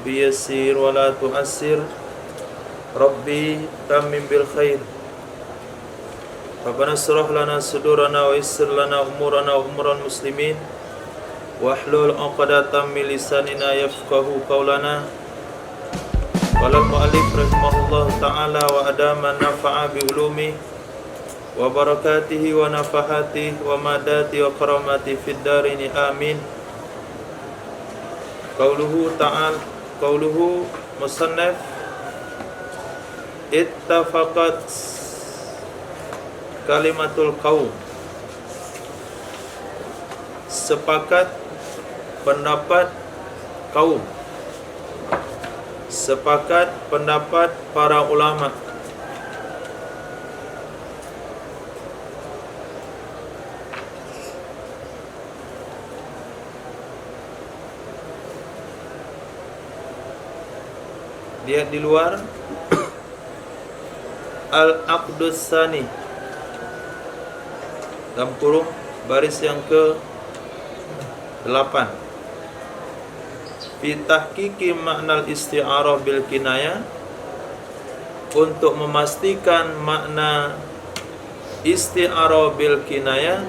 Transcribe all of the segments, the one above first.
Rabbi yassir wa la tu'assir, Rabbi tamim bil khair. Rabbana shrah lana sudurana wa yassir lana umurana wa umuran muslimin, wahlul 'uqdatam min lisanina yafqahu qawlana. Qala al-mu'allif rahimahullah ta'ala wa adama nafa'a bi ulumi wa barakatihi wa nafahatihi wa madati wa karamati fid darini amin. Qauluhu ta'ala, qauluhu musannaf, ittafaqat kalimatul qaum, sepakat pendapat kaum, sepakat pendapat para ulama. Lihat di luar, Al-Aqdus Tsani, dalam kurung baris yang ke-8, fi tahqiqi makna isti'arah bil kinayah, untuk memastikan makna isti'arah bil kinayah,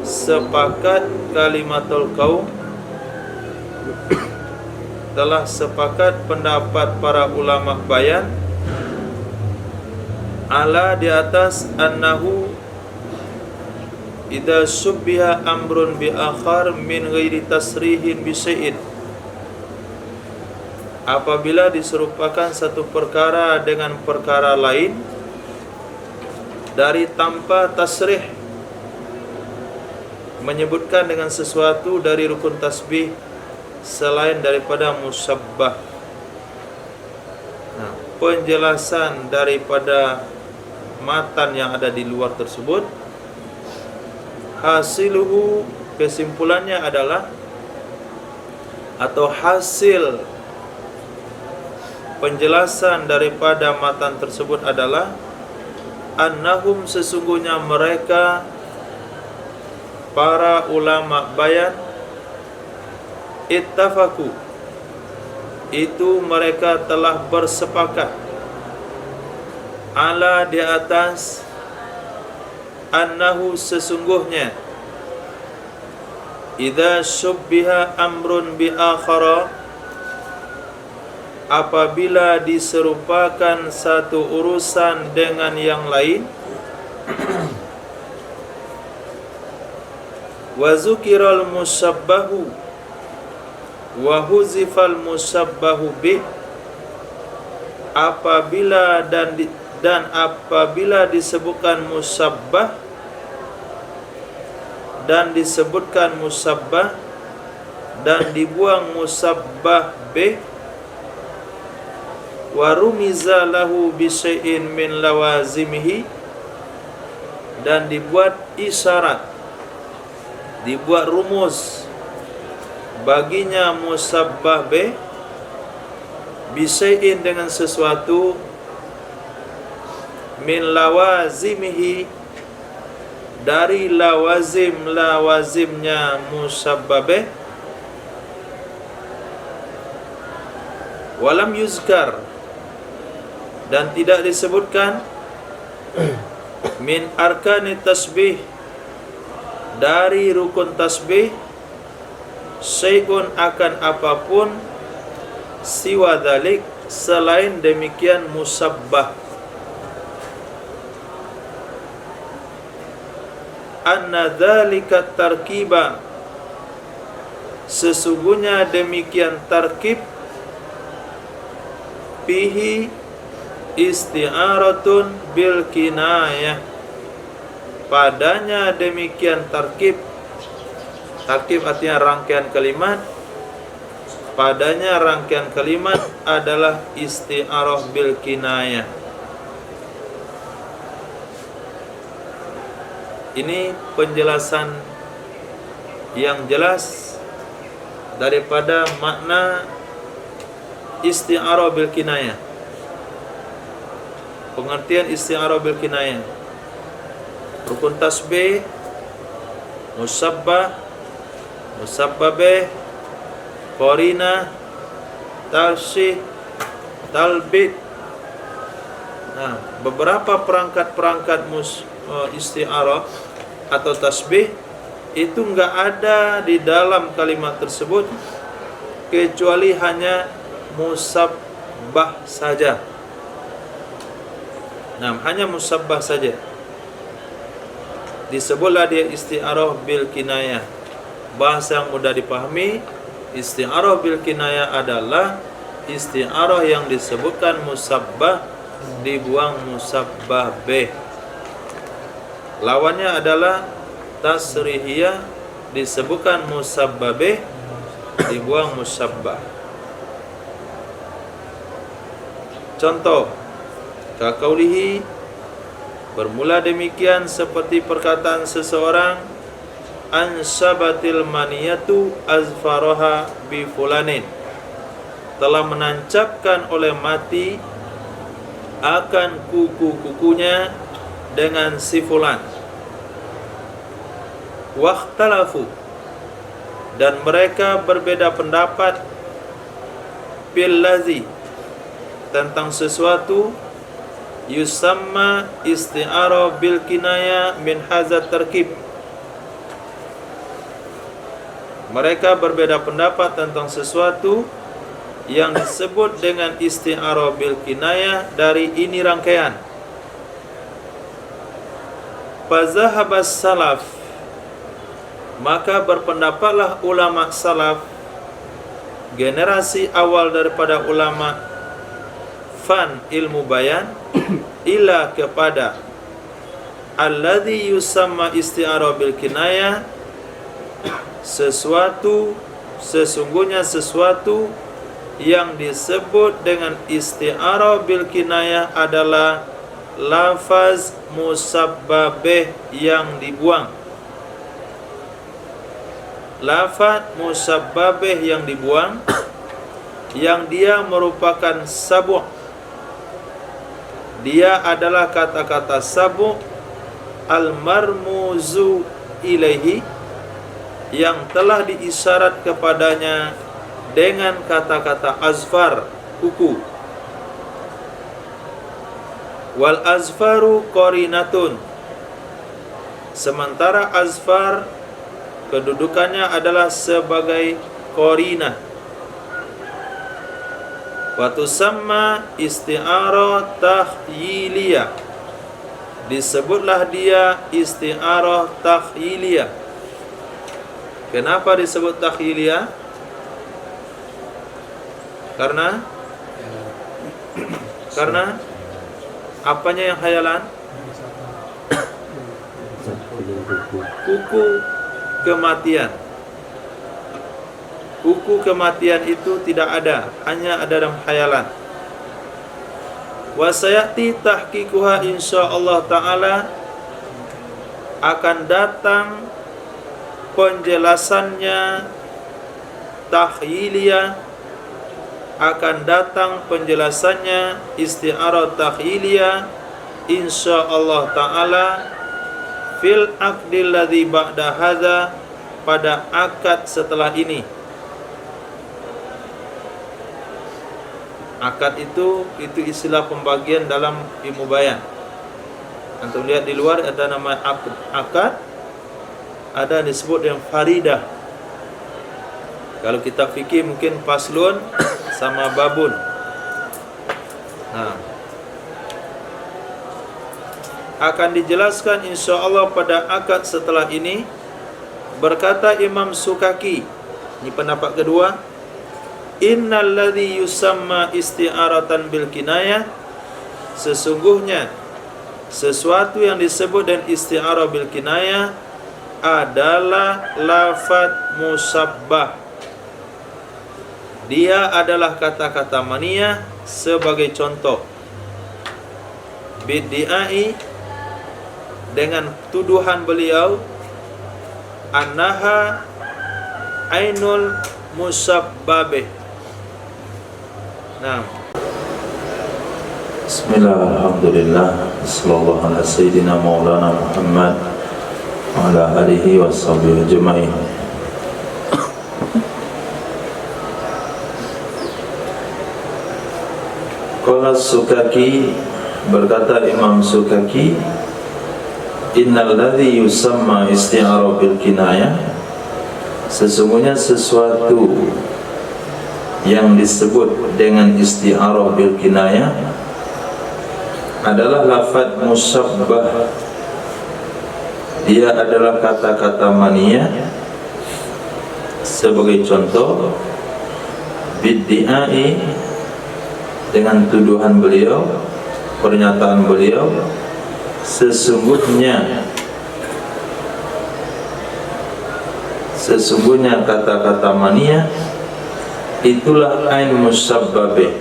sepakat kalimatul qaum, telah sepakat pendapat para ulama bayan, ala di atas, annahu idza subbiha amrun bi akhar min ghairi tasrihin bi syai'in, apabila diserupakan satu perkara dengan perkara lain dari tanpa tasrih, menyebutkan dengan sesuatu dari rukun tasbih selain daripada musabbah. Nah, penjelasan daripada matan yang ada di luar tersebut, hasiluhu, kesimpulannya adalah, atau hasil penjelasan daripada matan tersebut adalah, annahum, sesungguhnya mereka para ulama bayan, ittafaku, itu mereka telah bersepakat, ala, di atas, annahu, sesungguhnya, idza syubbiha amrun bi akhara, apabila diserupakan satu urusan dengan yang lain, wa zukiral musabbahu wa huzifal musabbahu bih, apabila dan apabila disebutkan musabbah dan disebutkan musabbah dan dibuang musabbah bih, wa rumiza lahu bi syai'in min lawazimihi, dan dibuat isyarat, dibuat rumus baginya musabbah bih, bisyai'in, dengan sesuatu, min lawazimihi, dari lawazimnya musabbah bih, walam yuzkar, dan tidak disebutkan, min arkani tasbih, dari rukun tasbih, syai'un, akan apapun, siwa dzalik, selain demikian musabbah, anna dzalika tarkiba, sesungguhnya demikian tarkib, fihi isti'aratun bil kinayah, padanya demikian tarkib, tarkib artinya rangkaian kalimat, padanya rangkaian kalimat adalah isti'arah bil kinayah. Ini penjelasan yang jelas daripada makna isti'arah bil kinayah. Pengertian isti'arah bil kinayah: rukun tasbih, musabbah, musabbabeh, qarina, tarsih, talbid. Nah, beberapa perangkat-perangkat isti'arah atau tasbih itu enggak ada di dalam kalimat tersebut kecuali hanya musabbah saja. Nah, hanya musabbah saja. Disebutlah dia isti'arah bil kinayah. Bahasa yang mudah dipahami, isti'arah bil kinayah adalah isti'arah yang disebutkan musabbah dibuang musabbah bih. Lawannya adalah tasrihiyah, disebutkan musabbah bih dibuang musabbah. Contoh, kaqaulihi, bermula demikian seperti perkataan seseorang, ansabatil maniyatu azfaraha bi fulanin, telah menancapkan oleh mati akan kuku-kukunya dengan si fulan. Wakhtalafu, dan mereka berbeda pendapat, billazi, tentang sesuatu, yusamma isti'arah bil kinayah min hazat terkib. Mereka berbeda pendapat tentang sesuatu yang disebut dengan isti'arah bil kinayah dari ini rangkaian. Fazahabas salaf, maka berpendapatlah ulama salaf, generasi awal daripada ulama fan ilmu bayan, ila kepada alladhi yusamma isti'arah bil kinayah, sesungguhnya sesuatu yang disebut dengan isti'arah bil kinayah adalah lafaz musabbabih yang dibuang. Lafaz musabbabih yang dibuang, yang dia merupakan sabu'. Dia adalah kata-kata sabu' al-marmuzu ilaihi, yang telah diisyarat kepadanya dengan kata-kata azfar, kuku. Wal azfaru qarinatun, sementara azfar kedudukannya adalah sebagai qarinah. Wa tusamma isti'arah takhyiliyah, disebutlah dia isti'arah takhyiliyah. Kenapa disebut takhyiliyah? Karena apanya yang khayalan? Kuku kematian. Kuku kematian itu tidak ada, hanya ada dalam khayalan. Wa sayati tahqiquha insyaallah taala, akan datang penjelasannya takhyiliyah, akan datang penjelasannya isti'arah takhyiliyah insyaallah taala fil aqdil ladzi ba'da hadza, pada akad setelah ini. Akad itu istilah pembagian dalam ilmu bayan. Antum lihat di luar ada nama akad, ada disebut yang faridah. Kalau kita fikir mungkin faslun sama babun. Nah, akan dijelaskan insyaallah pada akad setelah ini. Berkata Imam Sukaki, ini pendapat kedua, innal ladzi yusamma isti'aratan bil kinayah, sesungguhnya sesuatu yang disebut dengan isti'arah bil kinayah adalah lafaz musabbah. Dia adalah kata-kata maniyah sebagai contoh. Bid'ai, dengan tuduhan beliau, annaha ainul musabbabih. Nah, Bismillah, alhamdulillah, sallallahu ala sayyidina maulana Muhammad wa ala alihi wa sahbihi ajma'in. Qala Sukaki, berkata Imam Sukaki, innal ladzi yusamma isti'arah bil kinayah, sesungguhnya sesuatu yang disebut dengan isti'arah bil kinayah adalah lafaz musyabbah. Dia adalah kata-kata mania. Sebagai contoh, biddi'ai, dengan tuduhan beliau, pernyataan beliau, sesungguhnya kata-kata mania itulah ain musyabbabeh.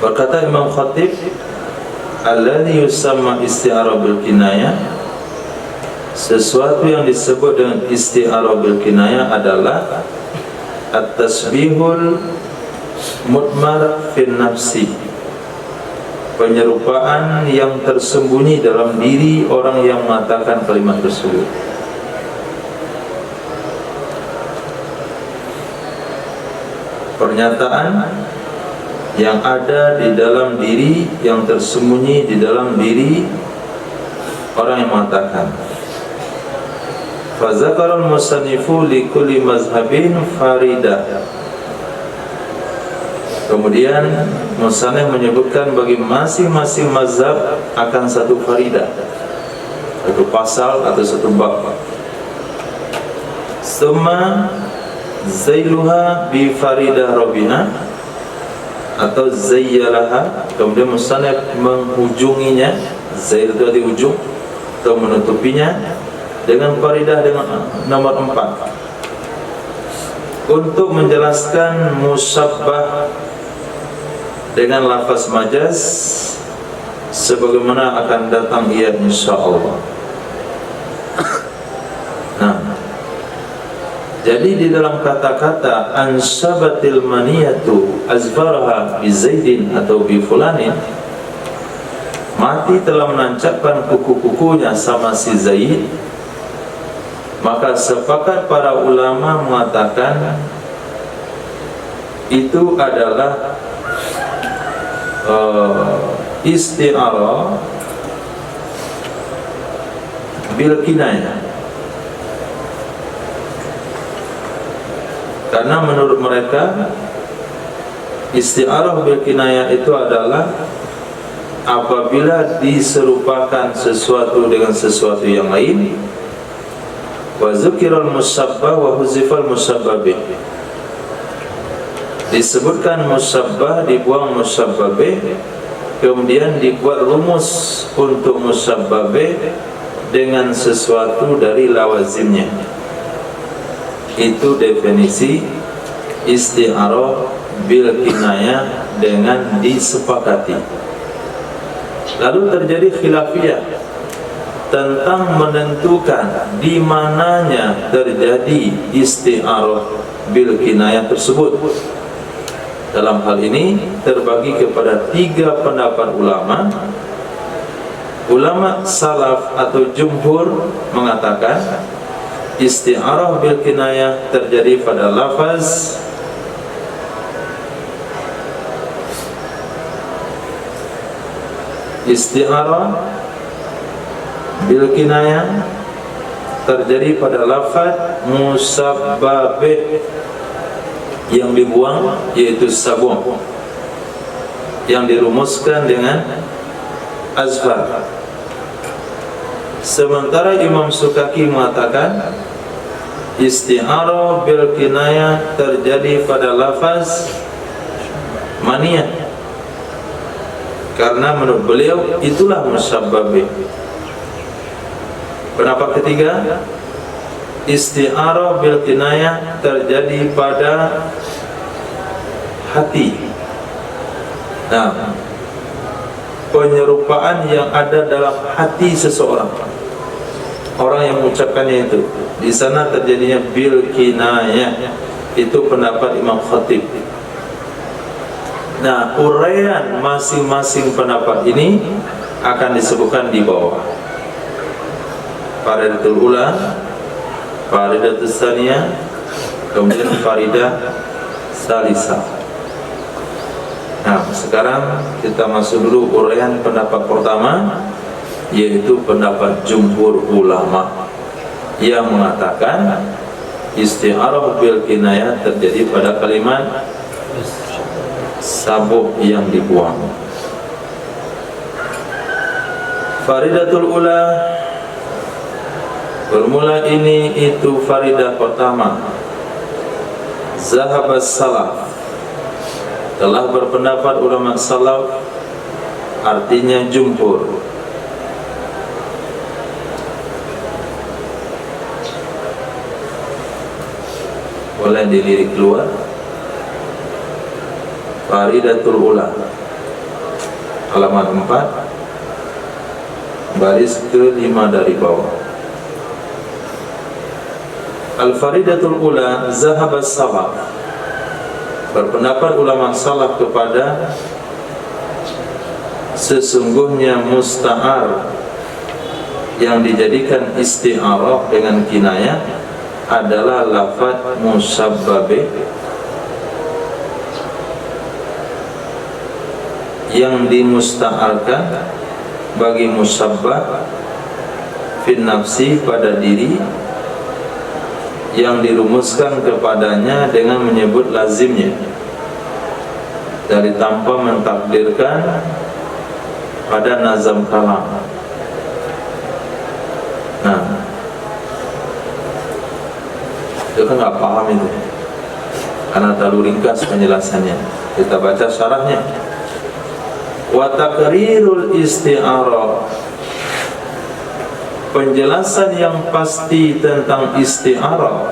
Berkata Imam Khatib, alladhi yusamma isti'arah bil kinayah, sesuatu yang disebut dengan isti'arah bil kinayah adalah at-tasbihul mudmar fin nafsi, penyerupaan yang tersembunyi dalam diri orang yang mengatakan kalimat tersebut. Pernyataan yang ada di dalam diri, yang tersembunyi di dalam diri orang yang mengatakan. Fazakar al-musannifu li kulli mazhabin faridah. Kemudian musannif menyebutkan bagi masing-masing mazhab akan satu faridah, satu pasal atau satu bab. Summa zailuha bi faridah rabi'ah, atau zayyalaha. Kemudian musannif menghujunginya, zail itu di ujung, atau menutupinya dengan faridah dengan nomor 4 untuk menjelaskan musyabbah dengan lafaz majaz, sebagaimana akan datang ia insyaallah. Nah, jadi di dalam kata-kata ansyabatil maniyatu azfaraha bi zaidin atau bi fulanin, mati telah menancapkan kuku-kukunya sama si Zaid, maka sepakat para ulama mengatakan itu adalah isti'arah bil kinayah. Karena menurut mereka isti'arah bil kinayah itu adalah apabila diserupakan sesuatu dengan sesuatu yang lain, wa zukiral musyabbah wa huzifal musyabbah bih, disebutkan musyabbah, dibuang musyabbah bih, kemudian dibuat rumus untuk musyabbah bih dengan sesuatu dari lawazimnya. Itu definisi isti'arah bil kinayah dengan disepakati. Lalu terjadi khilafiyah tentang menentukan di mananya terjadi isti'arah bil kinayah tersebut. Dalam hal ini terbagi kepada 3 pendapat ulama. Ulama salaf atau jumhur mengatakan isti'arah bil kinayah terjadi pada lafaz isti'arah bil kinayah terjadi pada lafaz musabbabih, yang dibuang yaitu sabun, yang dirumuskan dengan azfar. Sementara Imam Sukaki mengatakan isti'arah bil kinayah terjadi pada lafaz maniyah, karena menurut beliau itulah musyabbabih. Pendapat ketiga, isti'arah bil kinayah terjadi pada hati. Nah, penyerupaan yang ada dalam hati seseorang, orang yang mengucapkannya itu, di sana terjadinya bil kinayah. Itu pendapat Imam Khatib. Nah, uraian masing-masing pendapat ini akan disebutkan di bawah. Faridatul ula, faridatul tsaniyah, kemudian faridah salisah. Nah, sekarang kita masuk dulu uraian pendapat pertama, yaitu pendapat jumhur ulama yang mengatakan isti'arah bil kinayah terjadi pada kalimat sabuk yang dibuang. Faridatul ula, bermula ini itu faridah pertama. Zahabas salaf, telah berpendapat ulama salaf, artinya jumhur. Boleh dilirik keluar. Faridatul ula, halaman 4, baris ke-5 dari bawah. Al-faridatul ula, zahabas salaf, berpendapat ulama salaf kepada sesungguhnya musta'ar yang dijadikan isti'arah dengan kinayah adalah lafaz musabbabe yang dimusta'arkan bagi musabbah fin nafsi pada diri, yang dirumuskan kepadanya dengan menyebut lazimnya dari tanpa mentakdirkan pada nazam kalam. Nah, itu kan nggak paham itu karena terlalu ringkas penjelasannya. Kita baca syarahnya. Wa taqrirul isti'arah, penjelasan yang pasti tentang isti'arah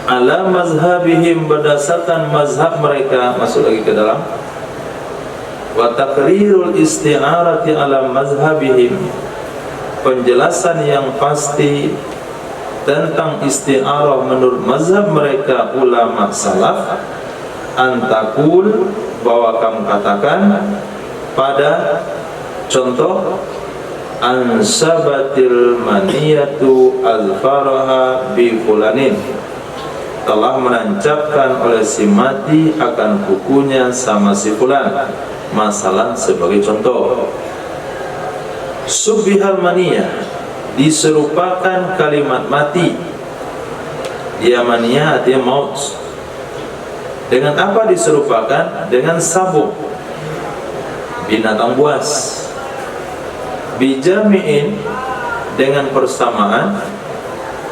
ala mazhabihim, berdasarkan mazhab mereka. Masuk lagi ke dalam. Wa taqrirul isti'arati ala mazhabihim, penjelasan yang pasti tentang isti'arah menurut mazhab mereka ulama salaf, antakul, bahwa kamu katakan pada contoh ansabatil maniyatu al-faraha bi fulanin, telah menancapkan oleh si mati akan kukunya sama si fulan, masalah sebagai contoh. Subihal maniyah, diserupakan kalimat mati, dia maniyah artinya maut. Dengan apa diserupakan? Dengan sabuk, binatang buas. Bijami'in, dengan persamaan,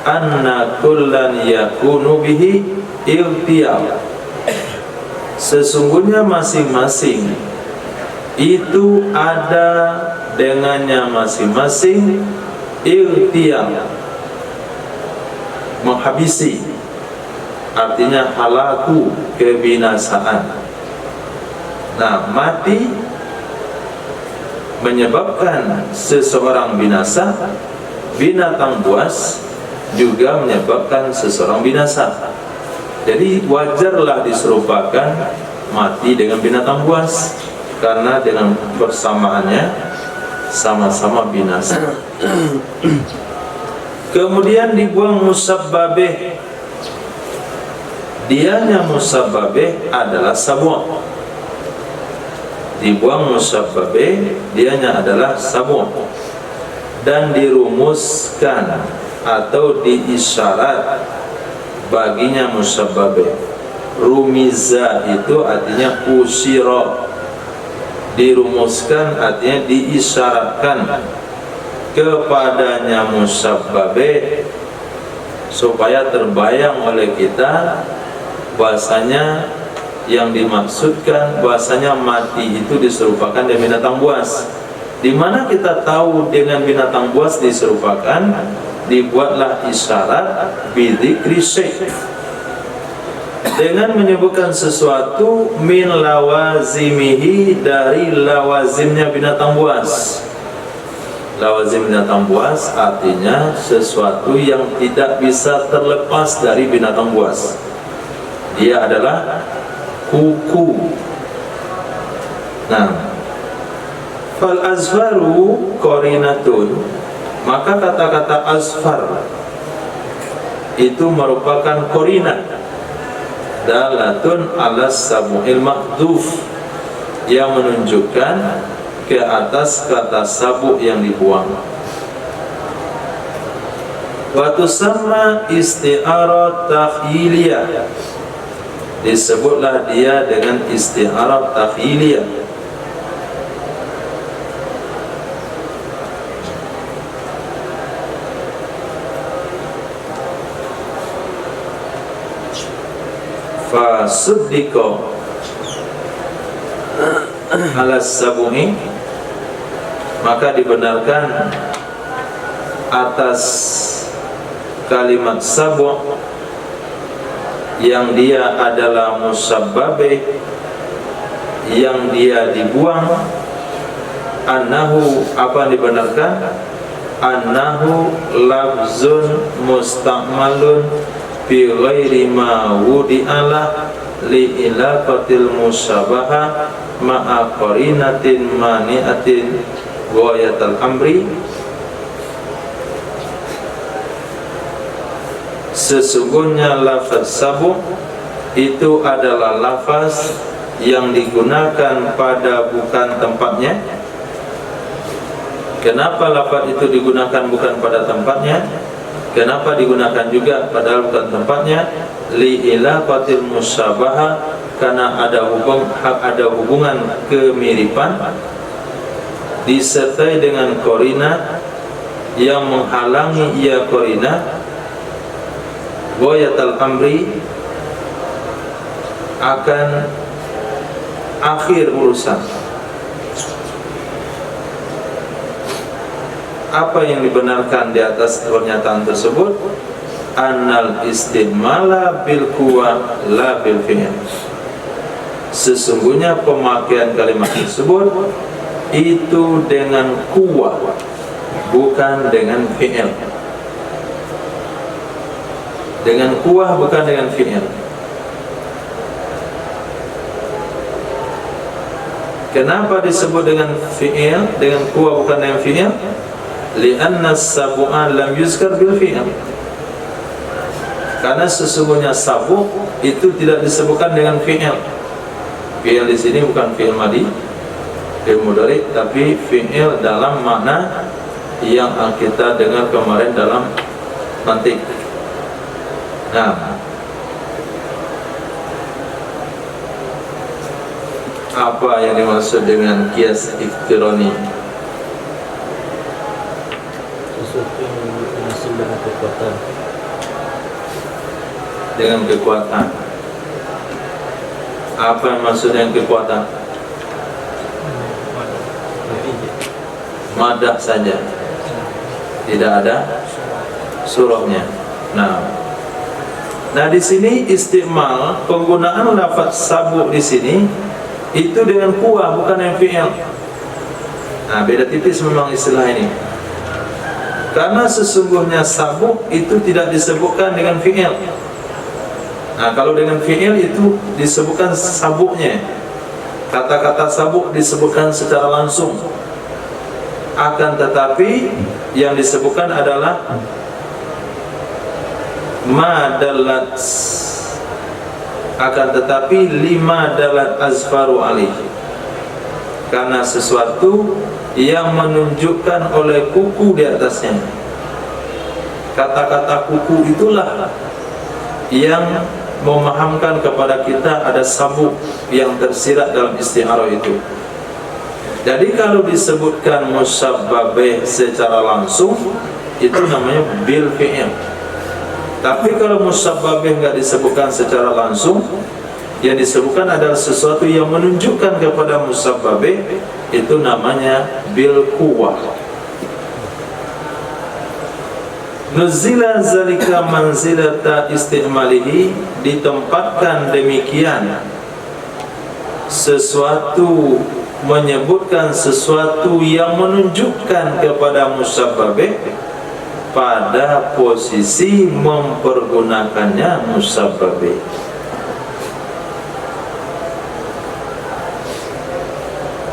anna kullan yakunu bihi iltiyab, sesungguhnya masing-masing itu ada dengannya masing-masing iltiyab, menghabisi, artinya halaku, kebinasaan. Nah, mati menyebabkan seseorang binasa, binatang buas juga menyebabkan seseorang binasa. Jadi wajarlah diserupakan mati dengan binatang buas, karena dengan bersamaannya sama-sama binasa. Kemudian dibuang musabbabeh, dianya musabbabeh adalah sabuk. Dibuang musabbabeh, dianya adalah sabuk, dan dirumuskan atau diisyarat baginya musabbabeh. Rumiza itu artinya usira, dirumuskan artinya diisyaratkan kepadanya musabbabeh, supaya terbayang oleh kita bahasanya yang dimaksudkan bahasanya mati itu diserupakan dengan binatang buas. Di mana kita tahu dengan binatang buas diserupakan? Dibuatlah isyarat bidzikri syai', dengan menyebutkan sesuatu min lawazimihi, dari lawazimnya binatang buas. Lawazim binatang buas artinya sesuatu yang tidak bisa terlepas dari binatang buas. Dia adalah kuku. Nah, fal azfaru qarinatun, maka kata-kata azfar itu merupakan qarinah, dalatun ala sabu'il mahdhuf, yang menunjukkan ke atas kata sabuk yang dibuang. Wa tusamma isti'arah takhyiliyah, disebutlah dia dengan isti'arah takhyiliyah. Fa suddiqa ala sabuhi, maka dibenarkan atas kalimat sabu' yang dia adalah musabbabe, yang dia dibuang. Annahu, apa dibenarkan? Annahu lafzun musta'malun fi ghairi ma wudi'ala li ilaqatil musyabaha ma'a qarinatin mani'atin ghayatal amri. Sesungguhnya lafaz sabu itu adalah lafaz yang digunakan pada bukan tempatnya. Kenapa lafaz itu digunakan bukan pada tempatnya? Kenapa digunakan juga padahal bukan tempatnya? Li ilaqatil musyabaha, karena ada hubungan kemiripan disertai dengan qarina yang menghalangi ia qarina ghayatul amri, akan akhir urusan. Apa yang dibenarkan di atas pernyataan tersebut? Annal istimala bil quwa la bil fi'l. Sesungguhnya pemakaian kalimat tersebut itu dengan quwa, bukan dengan fi'l. Dengan quwa bukan dengan fi'l. Kenapa disebut dengan fi'il, dengan quwa bukan dengan fi'il? Li'anna sabu'a lam yuzkar bil fi'il. Karena sesungguhnya sabu itu tidak disebutkan dengan fi'il. Fi'il di sini bukan fi'il madi, fi'il mudhari, tapi fi'il dalam makna yang kita dengar kemarin dalam mantik. Nah, apa yang dimaksud dengan qiyas iktirani? Sesuatu yang dihasil dengan kekuatan. Dengan kekuatan. Apa yang maksud dengan kekuatan? Madah saja, tidak ada surahnya. Nah di sini istimal penggunaan lafaz sabu di sini itu dengan kuah, bukan yang fi'il. Nah beda tipis memang istilah ini. Karena sesungguhnya sabu itu tidak disebutkan dengan fi'il. Nah kalau dengan fi'il itu disebutkan sabuknya. Kata-kata sabuk disebutkan secara langsung. Akan tetapi yang disebutkan adalah madalat, akan tetapi lima dalat azfaru alih, karena sesuatu yang menunjukkan oleh kuku di atasnya. Kata-kata kuku itulah yang memahamkan kepada kita ada sabuk yang tersirat dalam isti'arah itu. Jadi kalau disebutkan musabbabeh secara langsung itu namanya bil fi'il. Tapi kalau musabbabeh enggak disebutkan secara langsung, yang disebutkan adalah sesuatu yang menunjukkan kepada musabbabeh, itu namanya bil quwwah. Nuzila zalika manzilata istimalihi, ditempatkan demikian sesuatu, menyebutkan sesuatu yang menunjukkan kepada musabbabeh pada posisi mempergunakannya musabbabeh.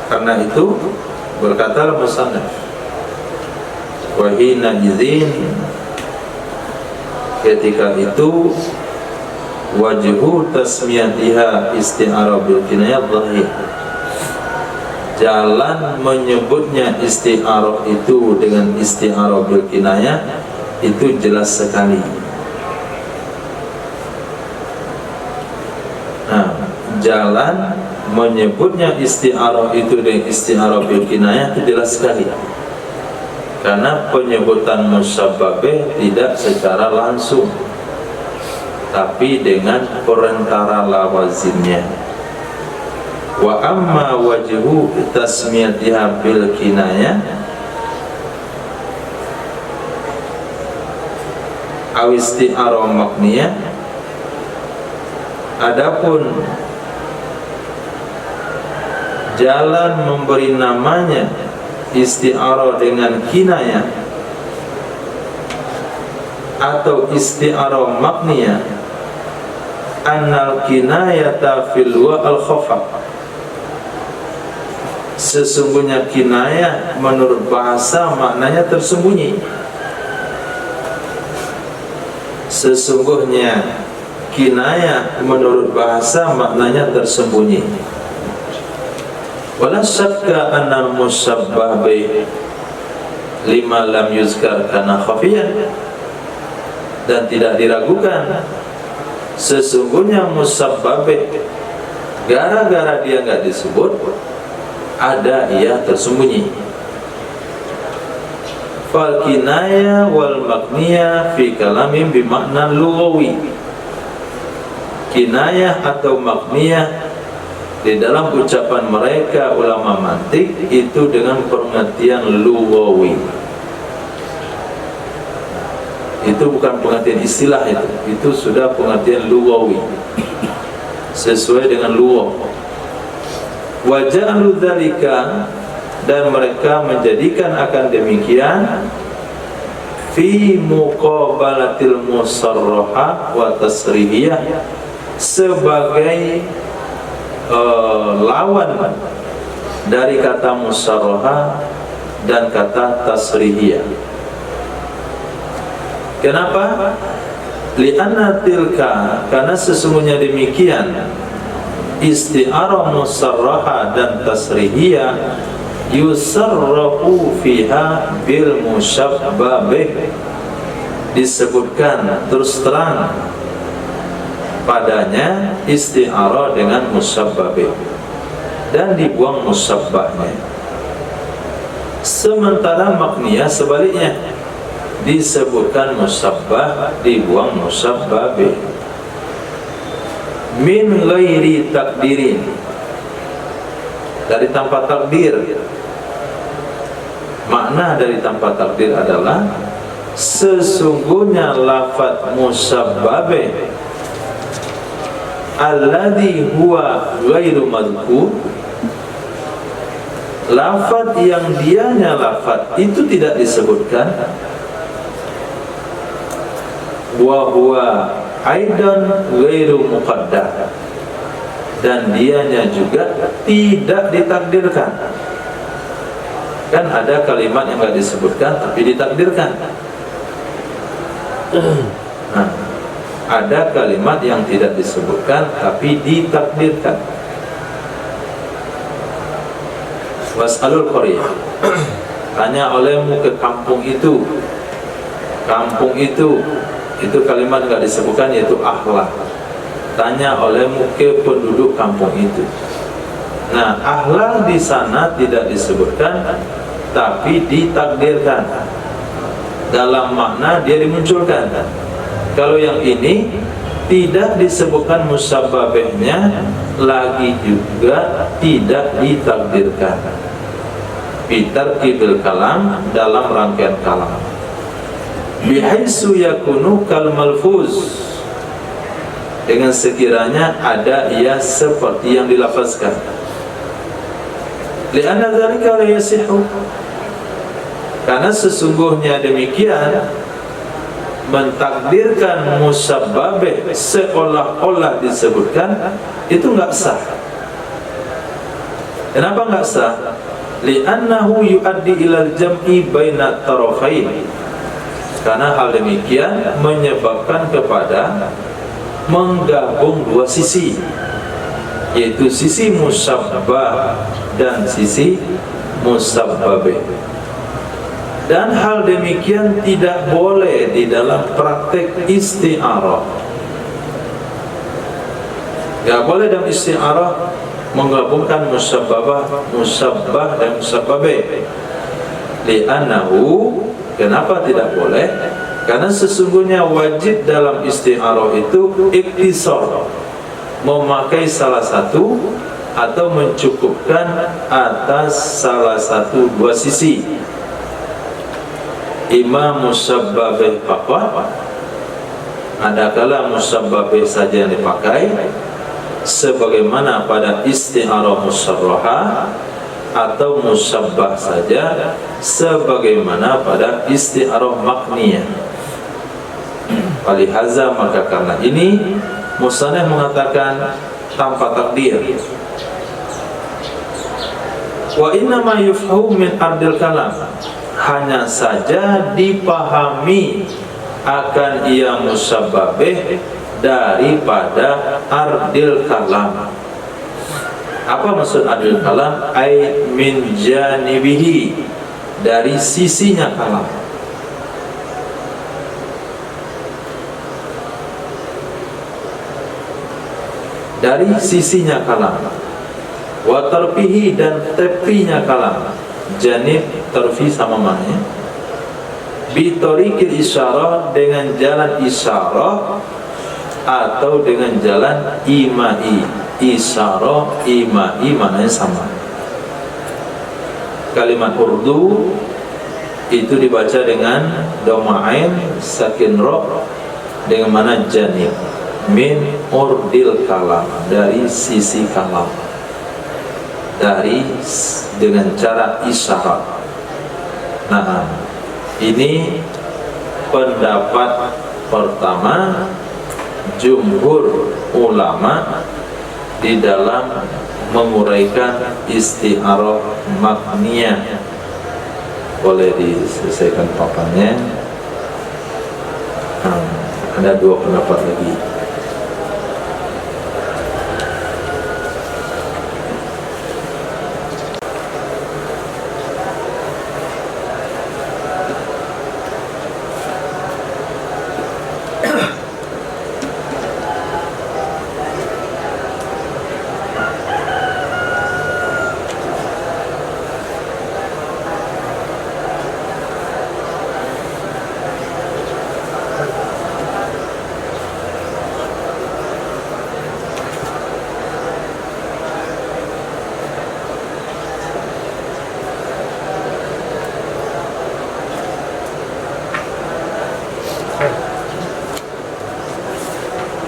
Karena itu berkata musannaf, wa hina idzin, ketika itu wajhu tasmiyatiha isti'arah bil kinayah dhahir. Jalan menyebutnya isti'arah itu dengan isti'arah bil kinayah itu jelas sekali. Nah, jalan menyebutnya isti'arah itu dengan isti'arah bil kinayah itu jelas sekali. Karena penyebutan musyabbabih tidak secara langsung, tapi dengan perantara lawazinnya. Wa amma wajhu tasmiyatiha bil kinayah aw isti'arah makniyah, adapun jalan memberi namanya isti'arah dengan kinayah atau isti'arah makniyah, annal kinayata fil wa'al khafa, sesungguhnya kinayah menurut bahasa maknanya tersembunyi. Sesungguhnya kinayah menurut bahasa maknanya tersembunyi. Wala syakka anna musyabbah bih lima lam yuzkar kana khafiyan, dan tidak diragukan sesungguhnya musyabbah bih gara-gara dia enggak disebut, ada ia tersembunyi. Fal kinayah wal makniyah fi kalamin bimakna lughawi, kinayah atau makniyah di dalam ucapan mereka ulama mantik itu dengan pengertian lughawi. Itu bukan pengertian istilah, itu sudah pengertian lughawi sesuai dengan lughah. Wa ja'alu dzalika, dan mereka menjadikan akan demikian fi muqabalatil musarrahah wa tasrihiyah, sebagai lawan dari kata musarrahah dan kata tasrihiyah. Kenapa? Li'anna tilka, karena sesungguhnya demikian isti'arah musarrahah dan tasrihiyah yusarrahu fiha bil musyabbabih, disebutkan terus terang padanya isti'arah dengan musyabbabih dan dibuang musyabbahnya. Sementara makniyah sebaliknya, disebutkan musyabbah, dibuang musyabbabih. Min ghairi takdirin, dari tanpa takdir. Makna dari tanpa takdir adalah sesungguhnya lafaz musyabbabih alladhi huwa ghairu madhkur, lafaz yang dianya lafaz itu tidak disebutkan, wa huwa aidan ghairu muqaddar, dan dianya juga tidak ditakdirkan. Kan ada kalimat yang enggak disebutkan tapi ditakdirkan. Nah, ada kalimat yang tidak disebutkan tapi ditakdirkan. Was'alul qaryah, tanya olehmu ke kampung itu. Kampung itu kalimat enggak disebutkan, yaitu ahlah. Tanya olehmu ke penduduk kampung itu. Nah, ahlah di sana tidak disebutkan tapi ditakdirkan. Dalam makna dia dimunculkan. Kalau yang ini tidak disebutkan musyabbabihnya, lagi juga tidak ditakdirkan. Bitarkibil kalam, dalam rangkaian kalam. Bihaitsu yakunu kal malfuz, dengan sekiranya ada ia seperti yang dilafazkan. Li'anna dzalika la yasihu, karena sesungguhnya demikian mentakdirkan musyabbabih seolah-olah disebutkan itu enggak sah. Kenapa enggak sah? Li'annahu yuaddi ilal jam'i baina tarafain, karena hal demikian menyebabkan kepada menggabung dua sisi, yaitu sisi musabbah dan sisi musabbabih. Dan hal demikian tidak boleh di dalam praktek isti'arah. Tidak boleh dalam isti'arah menggabungkan musabbah dan musabbabih. Li'annahu, kenapa tidak boleh? Karena sesungguhnya wajib dalam isti'arah itu iktisar, memakai salah satu atau mencukupkan atas salah satu dua sisi. Imam musabbabih faqat, adakala musabbabih saja yang dipakai, sebagaimana pada isti'arah musarrahah, atau musabbah saja sebagaimana pada isti'arah makniyah. Walihaza, maka karena ini musannif mengatakan tanpa takdir. Wa inna ma yufhamu min ardil kalam, hanya saja dipahami akan ia musabbabih daripada ardil kalam. Apa maksud ardil kalam? Ai min janibihi, dari sisinya kalam. Dari sisinya kalam. Wa tarfihi, dan tepinya kalam. Janib, tarfi sama maknanya. Bitorikil isyarah, dengan jalan isyarah atau dengan jalan imai. Isyarah, imai maknanya sama. Kalimat Urdu itu dibaca dengan dhamma ain sakin ra dengan mana janib. Min urdil kalam, dari sisi kalam, dengan cara isyarat. Nah, ini pendapat pertama jumhur ulama di dalam menguraikan isti'arah makniyah. Boleh diselesaikan papannya. Ada dua pendapat lagi.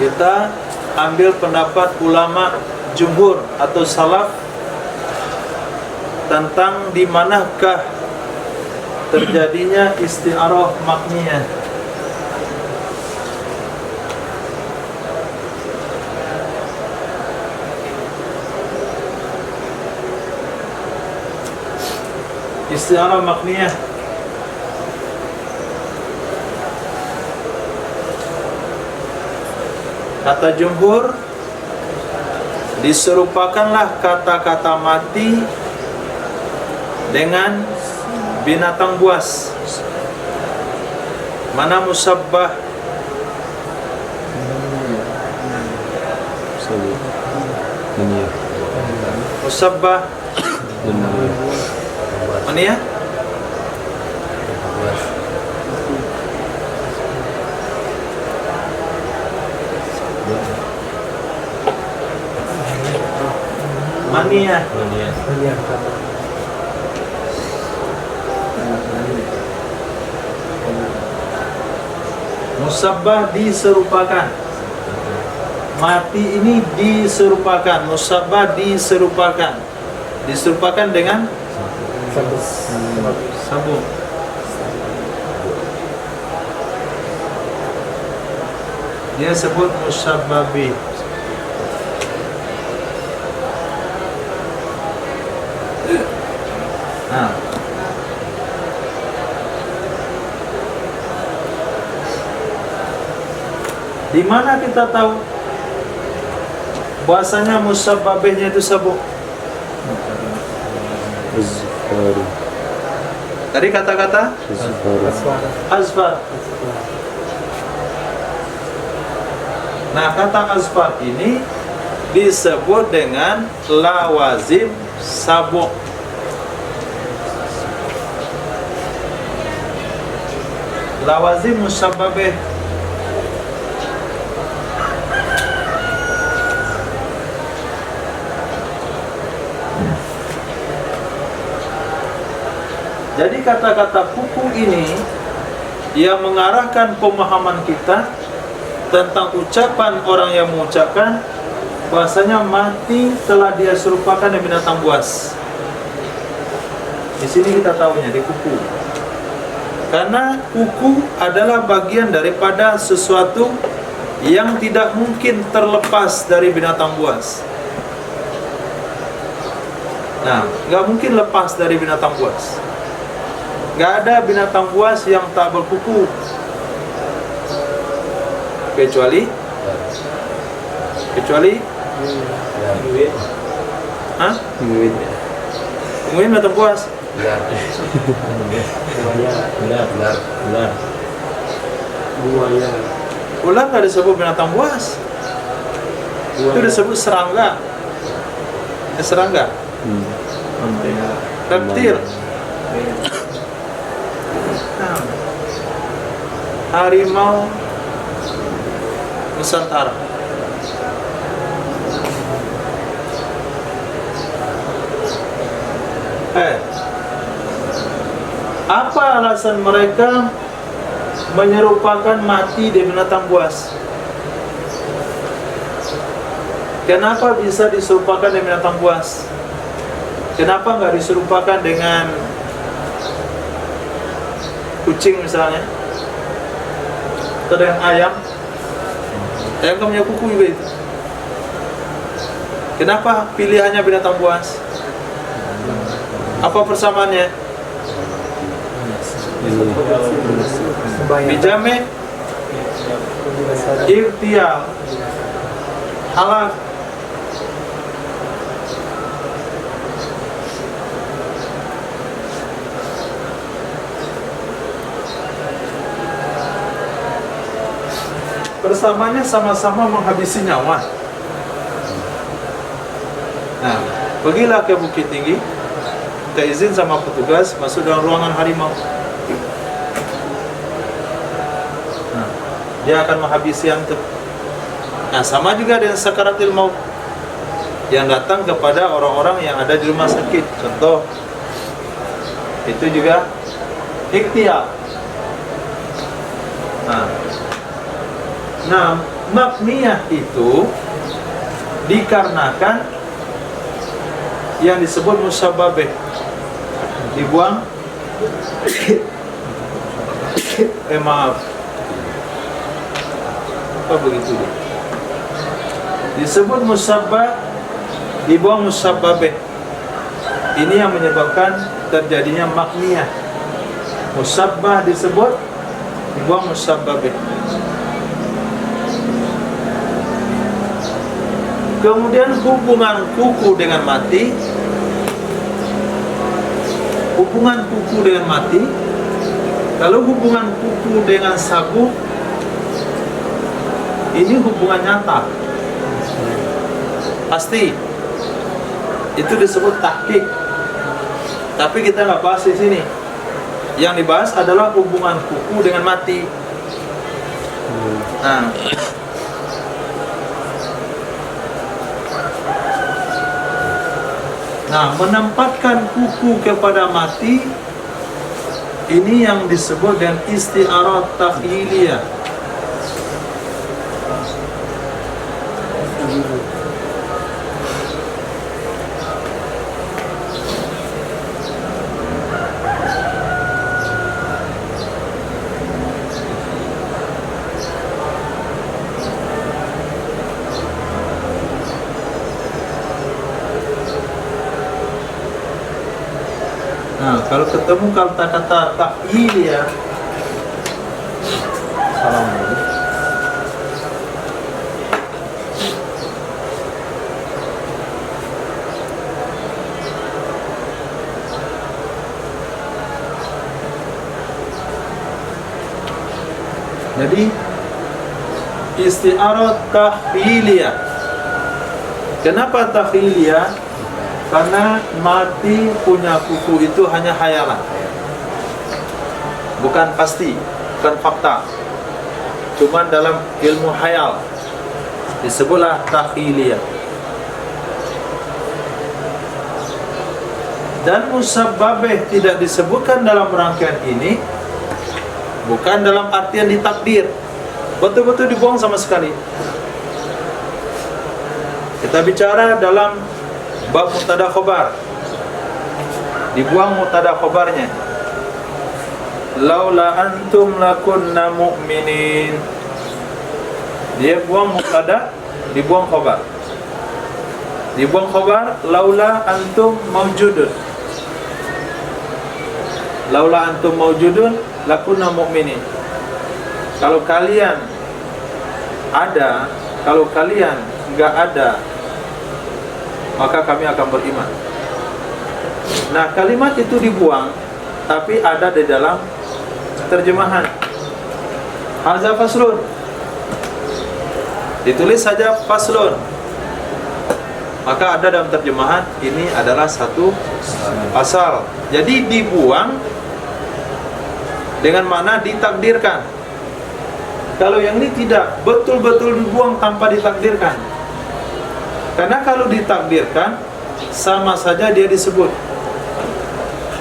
Kita ambil pendapat ulama jumhur atau salaf tentang di manakah terjadinya isti'arah makniyah. Isti'arah makniyah kata jumhur, diserupakanlah kata-kata mati dengan binatang buas. Mana musabbah? Musabbah mana ya? Mania. Musabbah diserupakan. Mati ini diserupakan. Musabbah diserupakan. Diserupakan dengan sabuk. Dia sebut musabbabi. Nah, di mana kita tahu Bahasanya musabbabihnya itu sabuk. Azfaru. Tadi kata-kata Azfaru. azfar. Nah, kata azfar ini disebut dengan lawazim sabuk. Lawazim musabbabih. Jadi kata-kata kuku ini yang mengarahkan pemahaman kita tentang ucapan orang yang mengucapkan bahasanya mati telah dia serupakan dengan binatang buas. Di sini kita tahunya di kuku. Karena kuku adalah bagian daripada sesuatu yang tidak mungkin terlepas dari binatang buas. Nah, nggak mungkin lepas dari binatang buas. Nggak ada binatang buas yang tak berkuku, kecuali hah? Penguin binatang buas. Buaya. Ular nggak disebut binatang buas, itu disebut serangga. Serangga, reptil. Nah, harimau Nusantara. Apa alasan mereka menyerupakan mati di binatang buas? Kenapa bisa diserupakan dengan binatang buas? Kenapa nggak diserupakan dengan kucing misalnya? Atau dengan ayam? Ayam kan punya kuku juga itu. Kenapa pilihannya binatang buas? Apa persamaannya? Bijame, irtial, halak. Persamaannya sama-sama menghabisi nyawa. Nah, pergilah ke Bukit Tinggi, minta izin sama petugas masuk dalam ruangan harimau. Nah, dia akan menghabisi antum. Nah, sama juga dengan sakaratul maut yang datang kepada orang-orang yang ada di rumah sakit. Contoh, itu juga ikhtiar. Nah, makniyah itu dikarenakan yang disebut musabbabih, dibuang maaf, apa begitu dia? Disebut musabbah, dibuang musabbabih. Ini yang menyebabkan terjadinya makniyah. Musabbah disebut, dibuang musabbabih. Kemudian hubungan kuku dengan mati. Hubungan kuku dengan mati. Kalau hubungan kuku dengan sabuk, ini hubungan nyata. Pasti. Itu disebut tahqiq. Tapi kita nggak bahas di sini. Yang dibahas adalah hubungan kuku dengan mati. Nah, menempatkan kuku kepada mati, ini yang disebut dengan isti'arah takhyiliyah. Nah, kalau ketemu kata-kata takhyiliyah, Jadi isti'arah takhiliyah. Kenapa takhiliyah? Karena mati punya kuku itu hanya hayalan, bukan pasti, bukan fakta. Cuma dalam ilmu hayal disebutlah takhiliyah. Dan musabbabih tidak disebutkan dalam rangkaian ini, bukan dalam artian ditakdir, betul-betul dibuang sama sekali. Kita bicara dalam bab mubtada khobar, dibuang mubtada khobarnya. Laula antum lakunna mu'minin. Dia buang mubtada, dibuang khobar. Dibuang khobar, laula antum maujudun. Laula antum maujudun lakunna mu'minin. Kalau kalian ada, kalau kalian enggak ada, maka kami akan beriman. Nah, kalimat itu dibuang, tapi ada di dalam terjemahan. Hadza faslun. Ditulis saja faslun. Maka ada dalam terjemahan ini adalah satu pasal. Jadi dibuang dengan makna ditakdirkan. Kalau yang ini tidak, betul-betul dibuang tanpa ditakdirkan. Karena kalau ditakdirkan, sama saja dia disebut.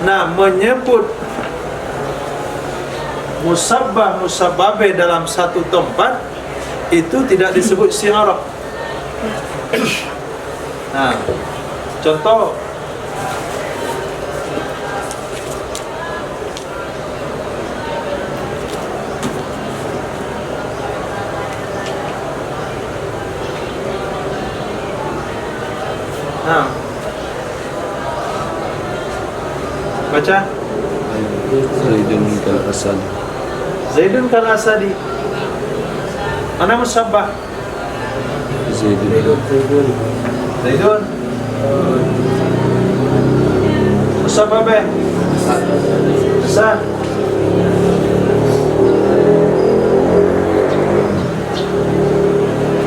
Nah, menyebut musabbah musabbabe dalam satu tempat itu tidak disebut isti'arah. Nah, contoh baca Zaidun kal Asadi. Zaidun kal Asadi. Mana musabbah? Zaidun. Zaidun. Musabbah be? Hasan.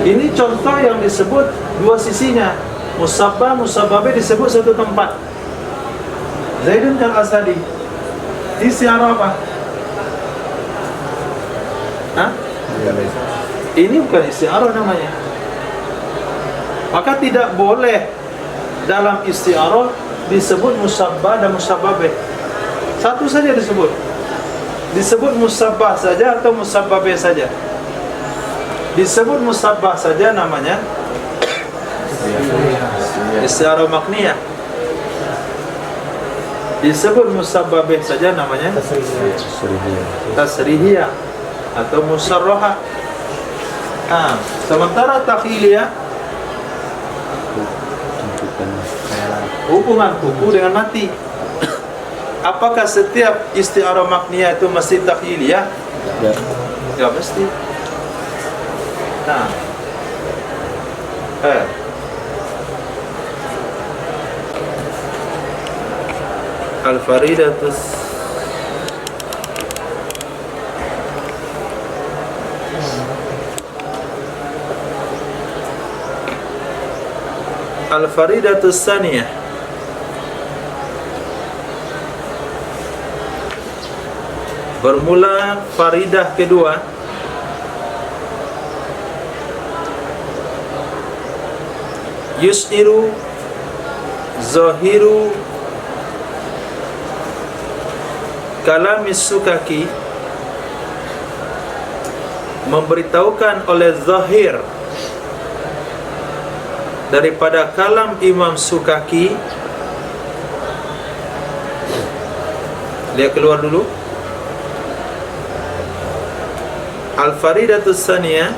Ini contoh yang disebut dua sisinya. Musabbah, musabbah be disebut satu tempat. Zaidun kal Asadi. Isti'arah apa? Hah? Ini bukan isti'arah namanya. Maka tidak boleh dalam isti'arah disebut musabbah dan musabbah bih. Satu saja disebut. Disebut musabbah saja atau musabbah bih saja. Disebut musabbah saja namanya isti'arah makniyah. Disebut musabbah bih saja namanya tasrihiyah atau musarrahah. Nah, sementara takhiliyah hubungan kuku dengan mati. Apakah setiap isti'arah makniyah itu mesti takhiliyah? Tidak mesti. Nah, Al-Faridatus Saniyah. Bermula faridah kedua. Yus'iru zahiru kalamis Sukaki, memberitahukan oleh zahir daripada kalam Imam Sukaki. Lihat keluar dulu. Al-Faridatus Saniyah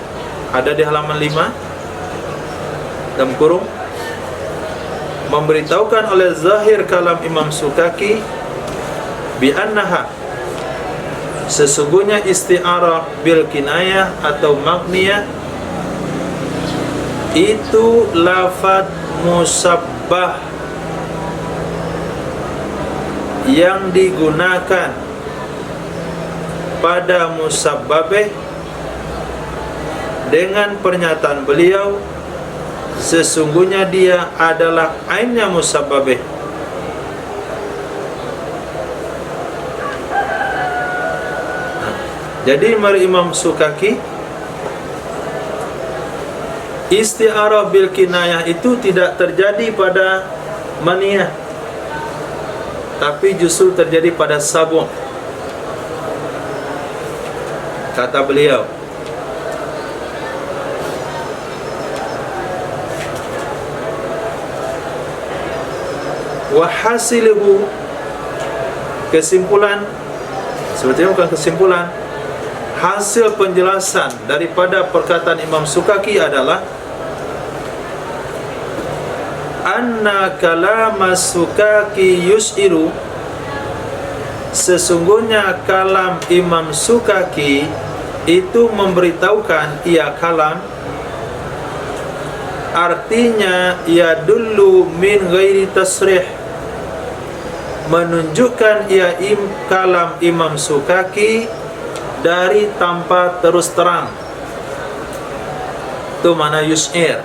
ada di halaman 5 dalam kurung. Memberitahukan oleh zahir kalam Imam Sukaki bi annaha, sesungguhnya isti'arah bil kinayah atau makniyah itu lafaz musabbah yang digunakan pada musabbabeh dengan pernyataan beliau sesungguhnya dia adalah ainnya musabbabih. Jadi menurut Imam Sukaki, isti'arah bil kinayah itu tidak terjadi pada maniyah, tapi justru terjadi pada sabu'. Kata beliau, wahasiluhu, kesimpulan, sebetulnya bukan kesimpulan, hasil penjelasan daripada perkataan Imam Sukaki adalah anna kalam Sukaki yus'iru, sesungguhnya kalam Imam Sukaki itu memberitahukan, ia kalam artinya ia dulu min ghairi tasrih, menunjukkan ia kalam Imam Sukaki dari tanpa terus terang. Itu mana yus'ir.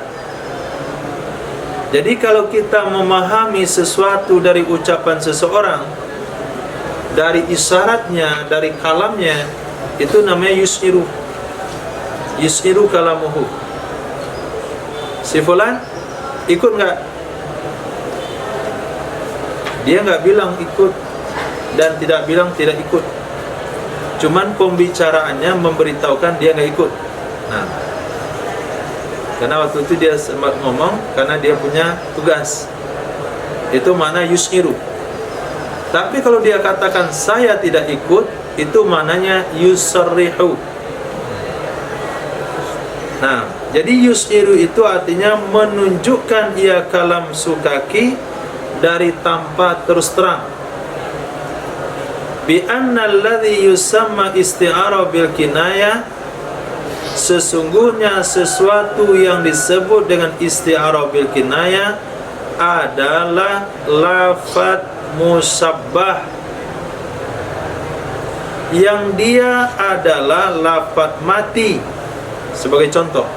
Jadi kalau kita memahami sesuatu dari ucapan seseorang, dari isyaratnya, dari kalamnya, itu namanya yus'iru. Yus'iru kalamuhu. Si fulan ikut enggak? Dia enggak bilang ikut dan tidak bilang tidak ikut. Cuman pembicaraannya memberitahukan dia nggak ikut. Nah, karena waktu itu dia sempat ngomong karena dia punya tugas. Itu mana yus'iru. Tapi kalau dia katakan saya tidak ikut, itu mananya yusarrihu. Nah, jadi yus'iru itu artinya menunjukkan ia kalam Sukaki dari tanpa terus terang. Bi anna alladhi yusamma isti'arah bil kinayah, sesungguhnya sesuatu yang disebut dengan isti'arah bil kinayah adalah lafaz musabbah, yang dia adalah lafaz mati. Sebagai contoh,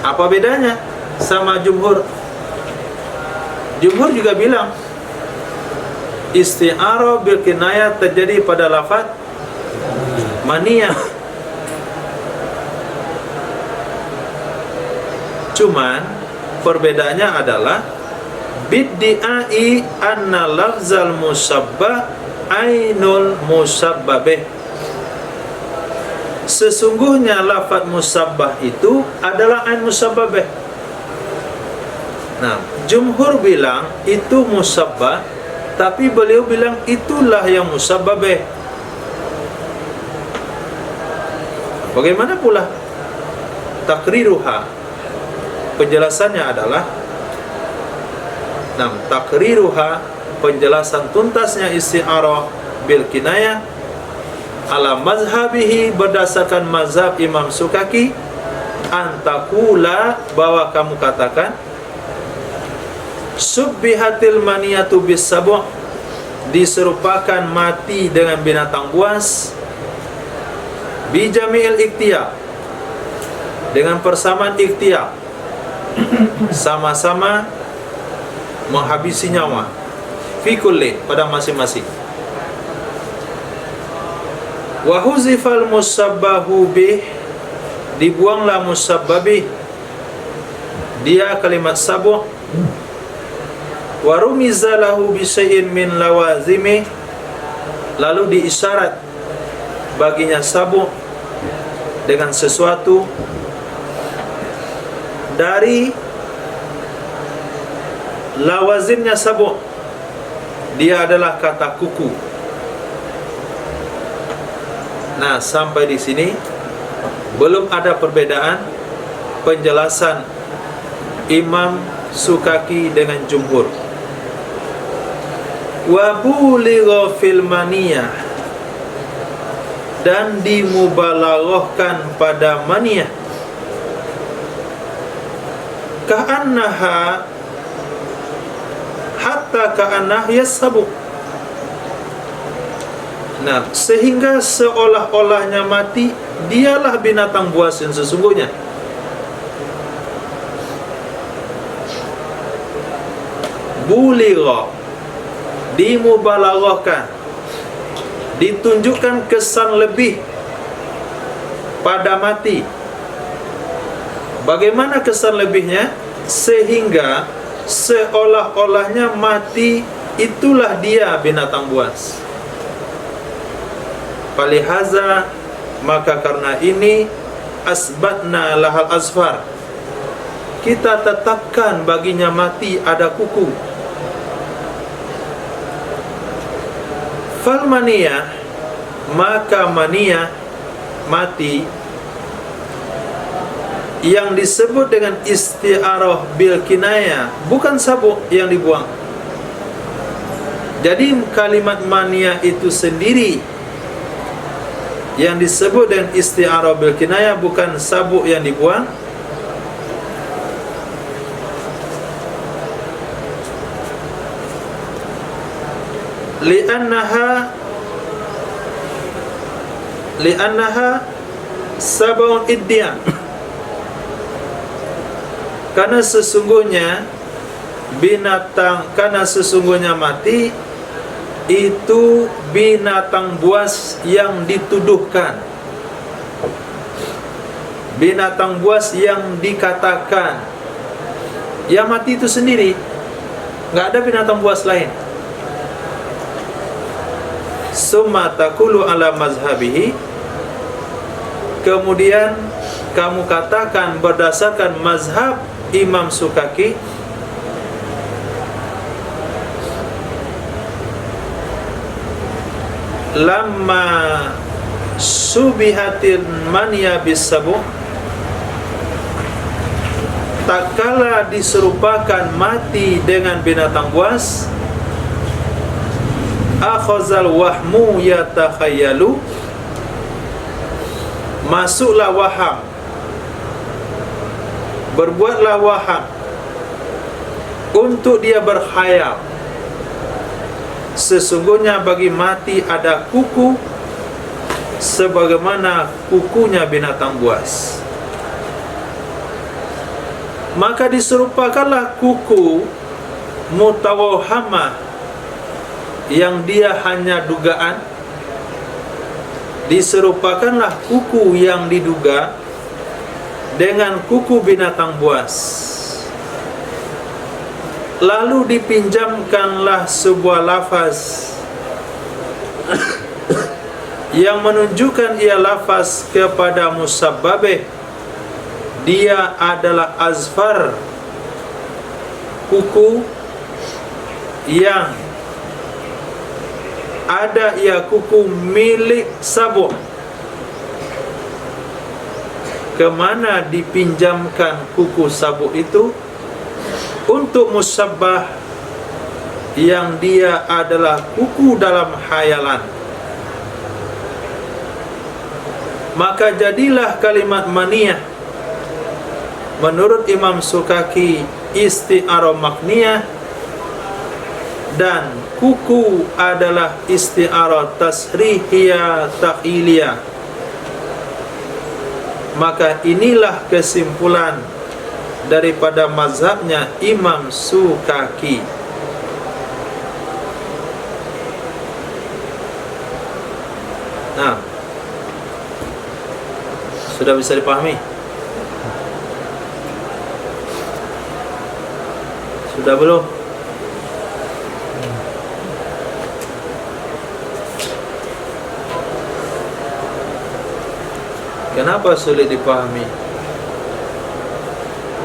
apa bedanya sama jumhur? Jumhur juga bilang isti'arah bil kinayah terjadi pada lafaz maniyah. Cuman perbedaannya adalah biddi'ai anna lafzal musabbah ainul musabbabih. Sesungguhnya lafaz musabbah itu adalah ain musabbabih. Nah, jumhur bilang itu musabbah, tapi beliau bilang itulah yang musabbabih. Bagaimana pula takriruha? Penjelasannya adalah takriruha, penjelasan tuntasnya isti'arah bil kinayah ala mazhabihi, berdasarkan mazhab Imam Sukaki, antakula, bahwa kamu katakan subbihatil maniyatu bis sabu', diserupakan mati dengan binatang buas, bijami'il ikhtiar, dengan persamaan ikhtiar, sama-sama menghabisi nyawa, fi kulli, pada masing-masing. Wa huzifal musabbahu bih, dibuanglah musabbabih, dia kalimat sabu'. Wa rumiza lahu bi syai'in min lawazimi, lalu diisyarat baginya sabu' dengan sesuatu dari lawazimnya sabu'. Dia adalah kata kuku. Nah, sampai di sini belum ada perbedaan penjelasan Imam Sukaki dengan jumhur. Wa buligha fil maniyah, dan dimubalaghahkan pada maniyah, ka'annaha, hatta ka'annah yasabu, Nah, sehingga seolah-olahnya mati, dialah binatang buas yang sesungguhnya. Buligha, dimubalaghahkan, ditunjukkan kesan lebih pada mati. Bagaimana kesan lebihnya? Sehingga seolah-olahnya mati itulah dia binatang buas. Falihaza, maka karena ini asbatna lahal asfar, kita tetapkan baginya mati ada kuku. Falmaniyah, maka maniyah mati yang disebut dengan isti'arah bil kinayah, bukan sabuk yang dibuang. Jadi kalimat maniyah itu sendiri yang disebut dengan isti'arah bil kinayah, bukan sabuk yang dibuang. Li'annaha sab'un iddia, karena sesungguhnya mati itu binatang buas yang dituduhkan, binatang buas yang dikatakan. Yang mati itu sendiri, nggak ada binatang buas lain. Summa taqulu ala mazhabihi, kemudian kamu katakan berdasarkan mazhab Imam Sukaki, lamma subihatil mania bisabu, tak kala diserupakan mati dengan binatang buas, akhazal wahmu yatakhayyalu, masuklah waham, berbuatlah waham untuk dia berkhayal, sesungguhnya bagi mati ada kuku sebagaimana kukunya binatang buas. Maka diserupakanlah kuku mutawahhamah yang dia hanya dugaan, diserupakanlah kuku yang diduga dengan kuku binatang buas. Lalu dipinjamkanlah sebuah lafaz yang menunjukkan ia lafaz kepada musabbabih, dia adalah azfar, kuku yang ada ia kuku milik sabuk. Kemana dipinjamkan kuku sabuk itu? Untuk musabbah yang dia adalah kuku dalam khayalan. Maka jadilah kalimat maniyah menurut Imam Sukaki isti'arah makniyah, dan kuku adalah isti'arah tasrihiyah takhiliyah. Maka inilah kesimpulan daripada mazhabnya Imam Sukaki. Nah, sudah bisa dipahami? Sudah belum? Kenapa sulit dipahami?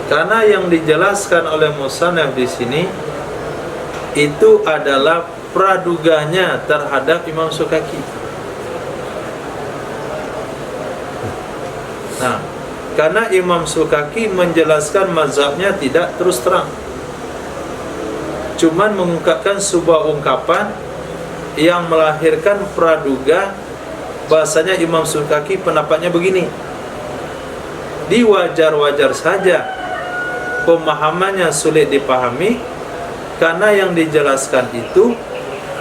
Karena yang dijelaskan oleh musannaf di sini itu adalah praduganya terhadap Imam Sukaki. Nah, karena Imam Sukaki menjelaskan mazhabnya tidak terus terang, cuman mengungkapkan sebuah ungkapan yang melahirkan praduga bahasanya Imam Sukaki pendapatnya begini. Diwajar-wajar saja pemahamannya sulit dipahami, karena yang dijelaskan itu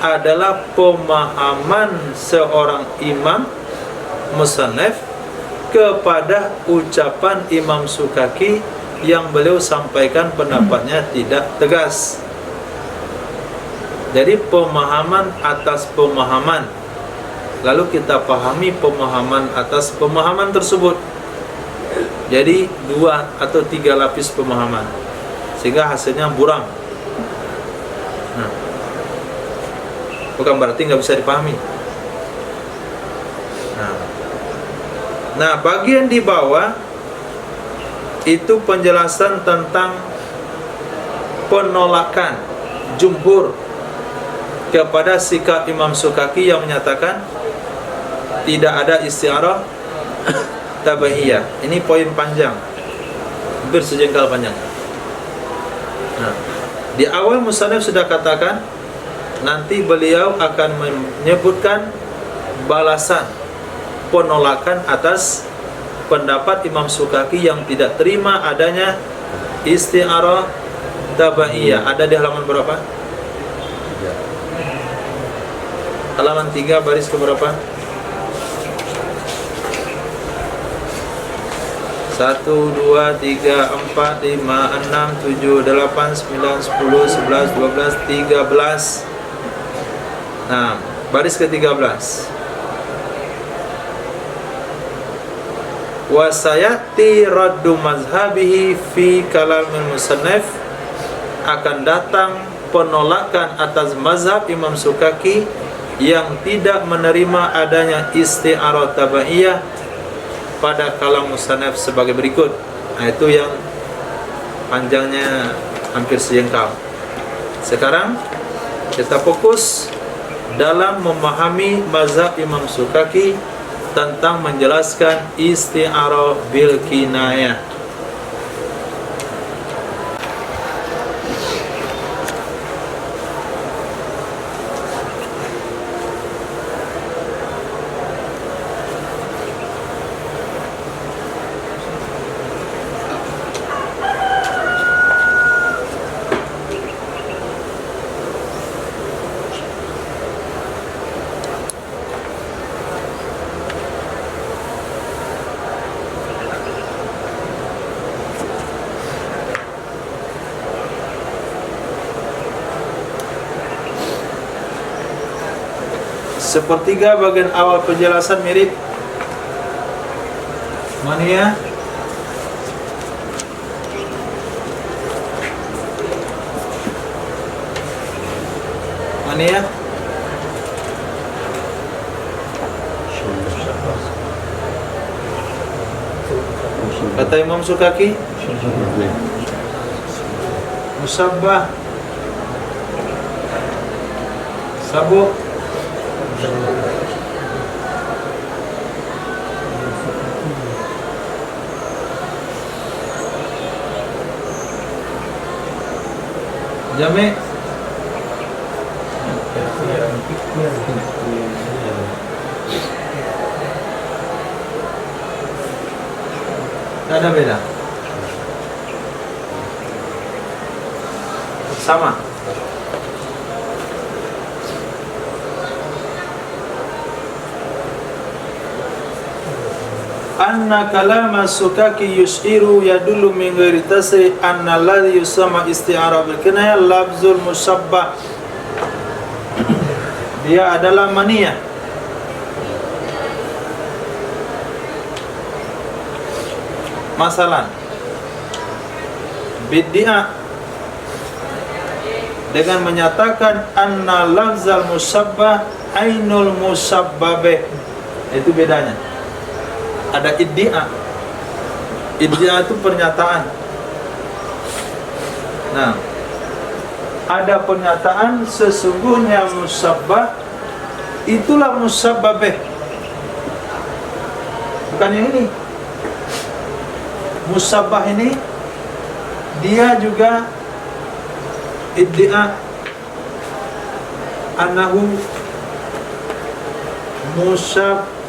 adalah pemahaman seorang imam musannaf kepada ucapan Imam Sukaki yang beliau sampaikan pendapatnya tidak tegas. Jadi pemahaman atas pemahaman, lalu kita pahami pemahaman atas pemahaman tersebut. Jadi 2 atau 3 lapis pemahaman, sehingga hasilnya buram. Bukan berarti nggak bisa dipahami. Nah, bagian di bawah itu penjelasan tentang penolakan jumhur kepada sikap Imam Sukaki yang menyatakan tidak ada isti'arah tabaiyah. Ini poin panjang, hampir sejengkal panjang. Nah, di awal musannaf sudah katakan nanti beliau akan menyebutkan balasan penolakan atas pendapat Imam Sukaki yang tidak terima adanya isti'arah tabaiyah. Ada di halaman berapa? Halaman 3 baris ke berapa? 1, 2, 3, 4, 5, 6, 7, 8, 9, 10, 11, 12, 13. Nah, baris ke-13. Wa sayati raddu mazhabihi fi kalamil musannaf, akan datang penolakan atas mazhab Imam Sukaki yang tidak menerima adanya isti'arah tabaiyah pada kalam musannaf sebagai berikut. Nah, itu yang panjangnya hampir sejengkal. Sekarang kita fokus dalam memahami mazhab Imam Sukaki tentang menjelaskan isti'arah bil kinayah. Sepertiga bagian awal penjelasan mirip. Mana ya? Mana ya? Kata Imam Sukaki, musabbah, sabuk, jami', tak ada beda, sama. Anna kalama Sukaki yushiru yadullu min ghairi tasri anna alladhi yusamma isti'arah bil kinayah lafzul musabbah. Dia adalah maniyah. Masalah bid'ah dengan menyatakan anna lafzal musabbah ainul musabbabeh. Itu bedanya. Ada iddia. Iddia itu pernyataan. Nah, ada pernyataan sesungguhnya musabbah itulah musabbabeh. Bukan yang ini. Musabbah ini dia juga iddia annahu musabbabeh.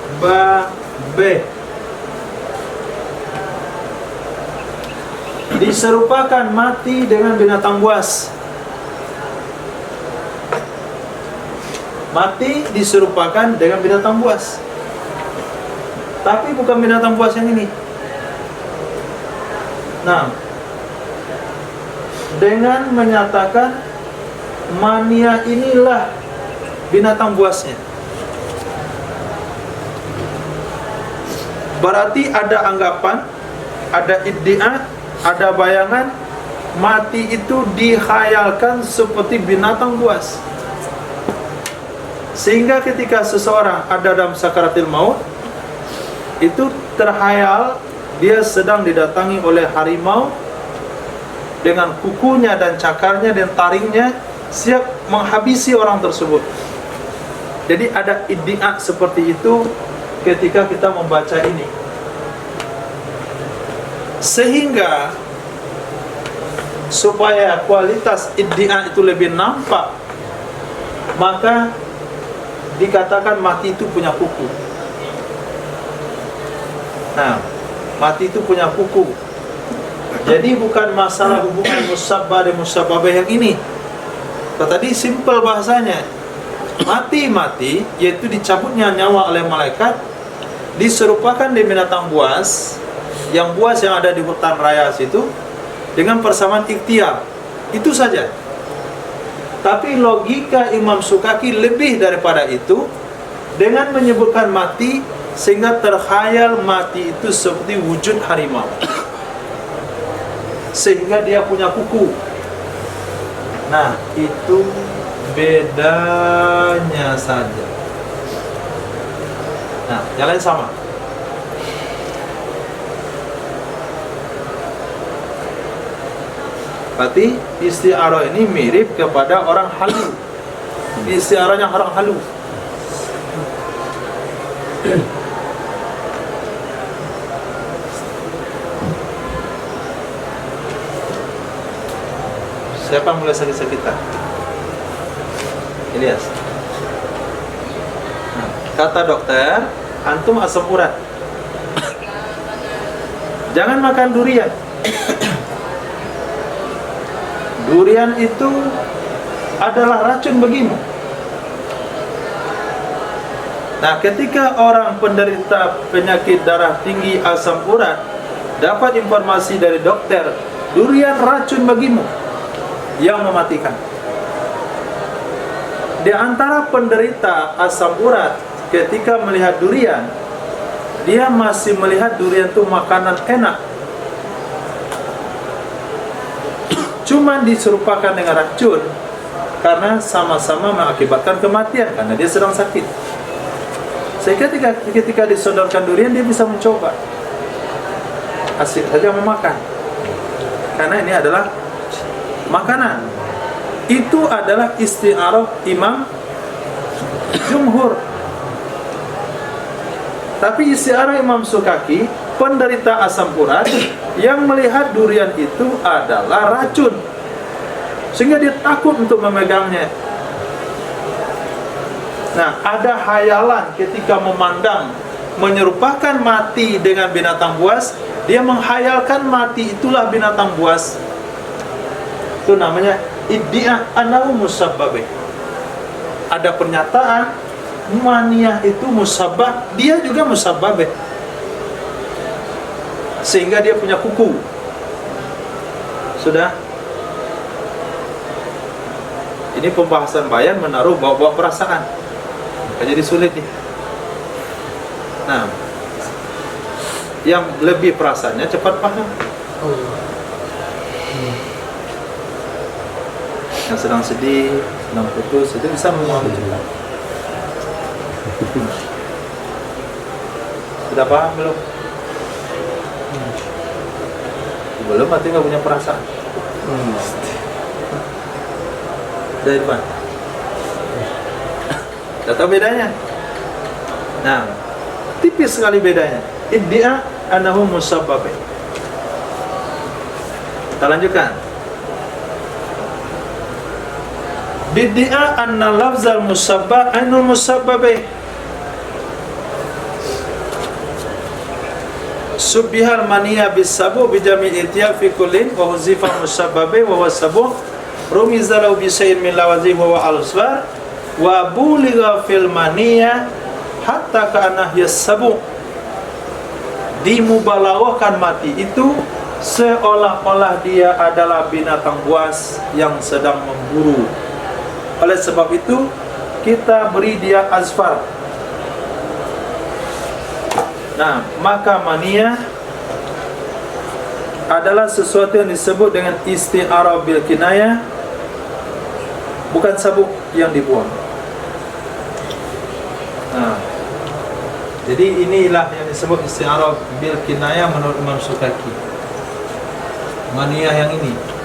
Diserupakan mati dengan binatang buas. mati diserupakan dengan binatang buas. Tapi bukan binatang buas yang ini. Nah, dengan menyatakan mania inilah binatang buasnya, berarti ada anggapan, ada iddia, ada bayangan mati itu dihayalkan seperti binatang buas. Sehingga ketika seseorang ada dalam sakaratil maut, itu terhayal dia sedang didatangi oleh harimau dengan kukunya dan cakarnya dan taringnya, siap menghabisi orang tersebut. Jadi ada iddia seperti itu ketika kita membaca ini. Sehingga supaya kualitas iddia itu lebih nampak, maka dikatakan mati itu punya kuku. Nah, mati itu punya kuku. Jadi bukan masalah hubungan musabbah dan musabbabah yang ini. Tadi simpel bahasanya. Mati yaitu dicabutnya nyawa oleh malaikat, diserupakan dengan binatang buas, yang ada di hutan raya situ, dengan persamaan ikhtiar. Itu saja. Tapi logika Imam Sukaki lebih daripada itu, dengan menyebutkan mati sehingga terkhayal mati itu seperti wujud harimau, sehingga dia punya kuku. Nah, itu bedanya saja. Nah, yang lain sama. Berarti isti'arah ini mirip kepada orang halu. Isti'arahnya orang halu. Siapa yang mulai sakit-sakitan? Ilyas. Nah, kata dokter, antum asam urat. Jangan makan durian. Durian itu adalah racun bagimu. Nah, ketika orang penderita penyakit darah tinggi, asam urat, dapat informasi dari dokter, durian racun bagimu, yang mematikan. Di antara penderita asam urat, ketika melihat durian, dia masih melihat durian itu makanan enak, cuman diserupakan dengan racun karena sama-sama mengakibatkan kematian, karena dia sedang sakit. Sehingga ketika disodorkan durian, dia bisa mencoba, asik saja memakan, karena ini adalah makanan. Itu adalah isti'arah Imam Jumhur. Tapi isti'arah Imam Sukaki, penderita asam urat yang melihat durian itu adalah racun, sehingga dia takut untuk memegangnya. Nah, ada hayalan ketika memandang, menyerupakan mati dengan binatang buas, dia menghayalkan mati itulah binatang buas. Itu namanya iddia annahu musabbabih. Ada pernyataan mania itu musabbab, dia juga musabbabih, sehingga dia punya kuku. Sudah. Ini pembahasan bayan menaruh bawa-bawa perasaan, jadi sulit nih. Nah, yang lebih perasaannya cepat paham. Yang sedang sedih, sedang putus, itu bisa memahami cepat. Sudah paham belum? Belum, berarti nggak punya perasaan. Dari mana? Tidak tahu bedanya. Nah, tipis sekali bedanya. Iddia annahu musabbabih. Kita lanjutkan. Bid'a anna lafzal musabbah ainul musabbabih. Subbihal mania bisabu bijami itiyal fi kullin wa huzifa musabbabih wa huwa sabu rumizalau bisayin min lawazim wa al-usbar wa buligha fil maniyah hatta ka'anah yasabu. Dimubalaghahkan mati itu seolah-olah dia adalah binatang buas yang sedang memburu. Oleh sebab itu kita beri dia azfar. Nah, maka maniyah adalah sesuatu yang disebut dengan isti'arah bil kinayah, bukan sabuk yang dibuang. Nah, jadi inilah yang disebut isti'arah bil kinayah menurut Imam Sukaki. Maniyah yang ini.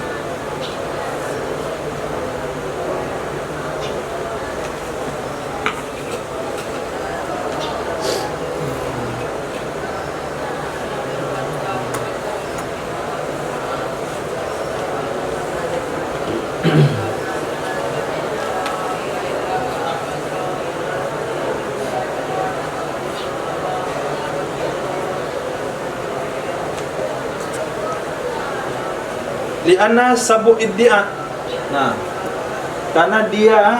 Li'anna sabu iddia. Nah, karena dia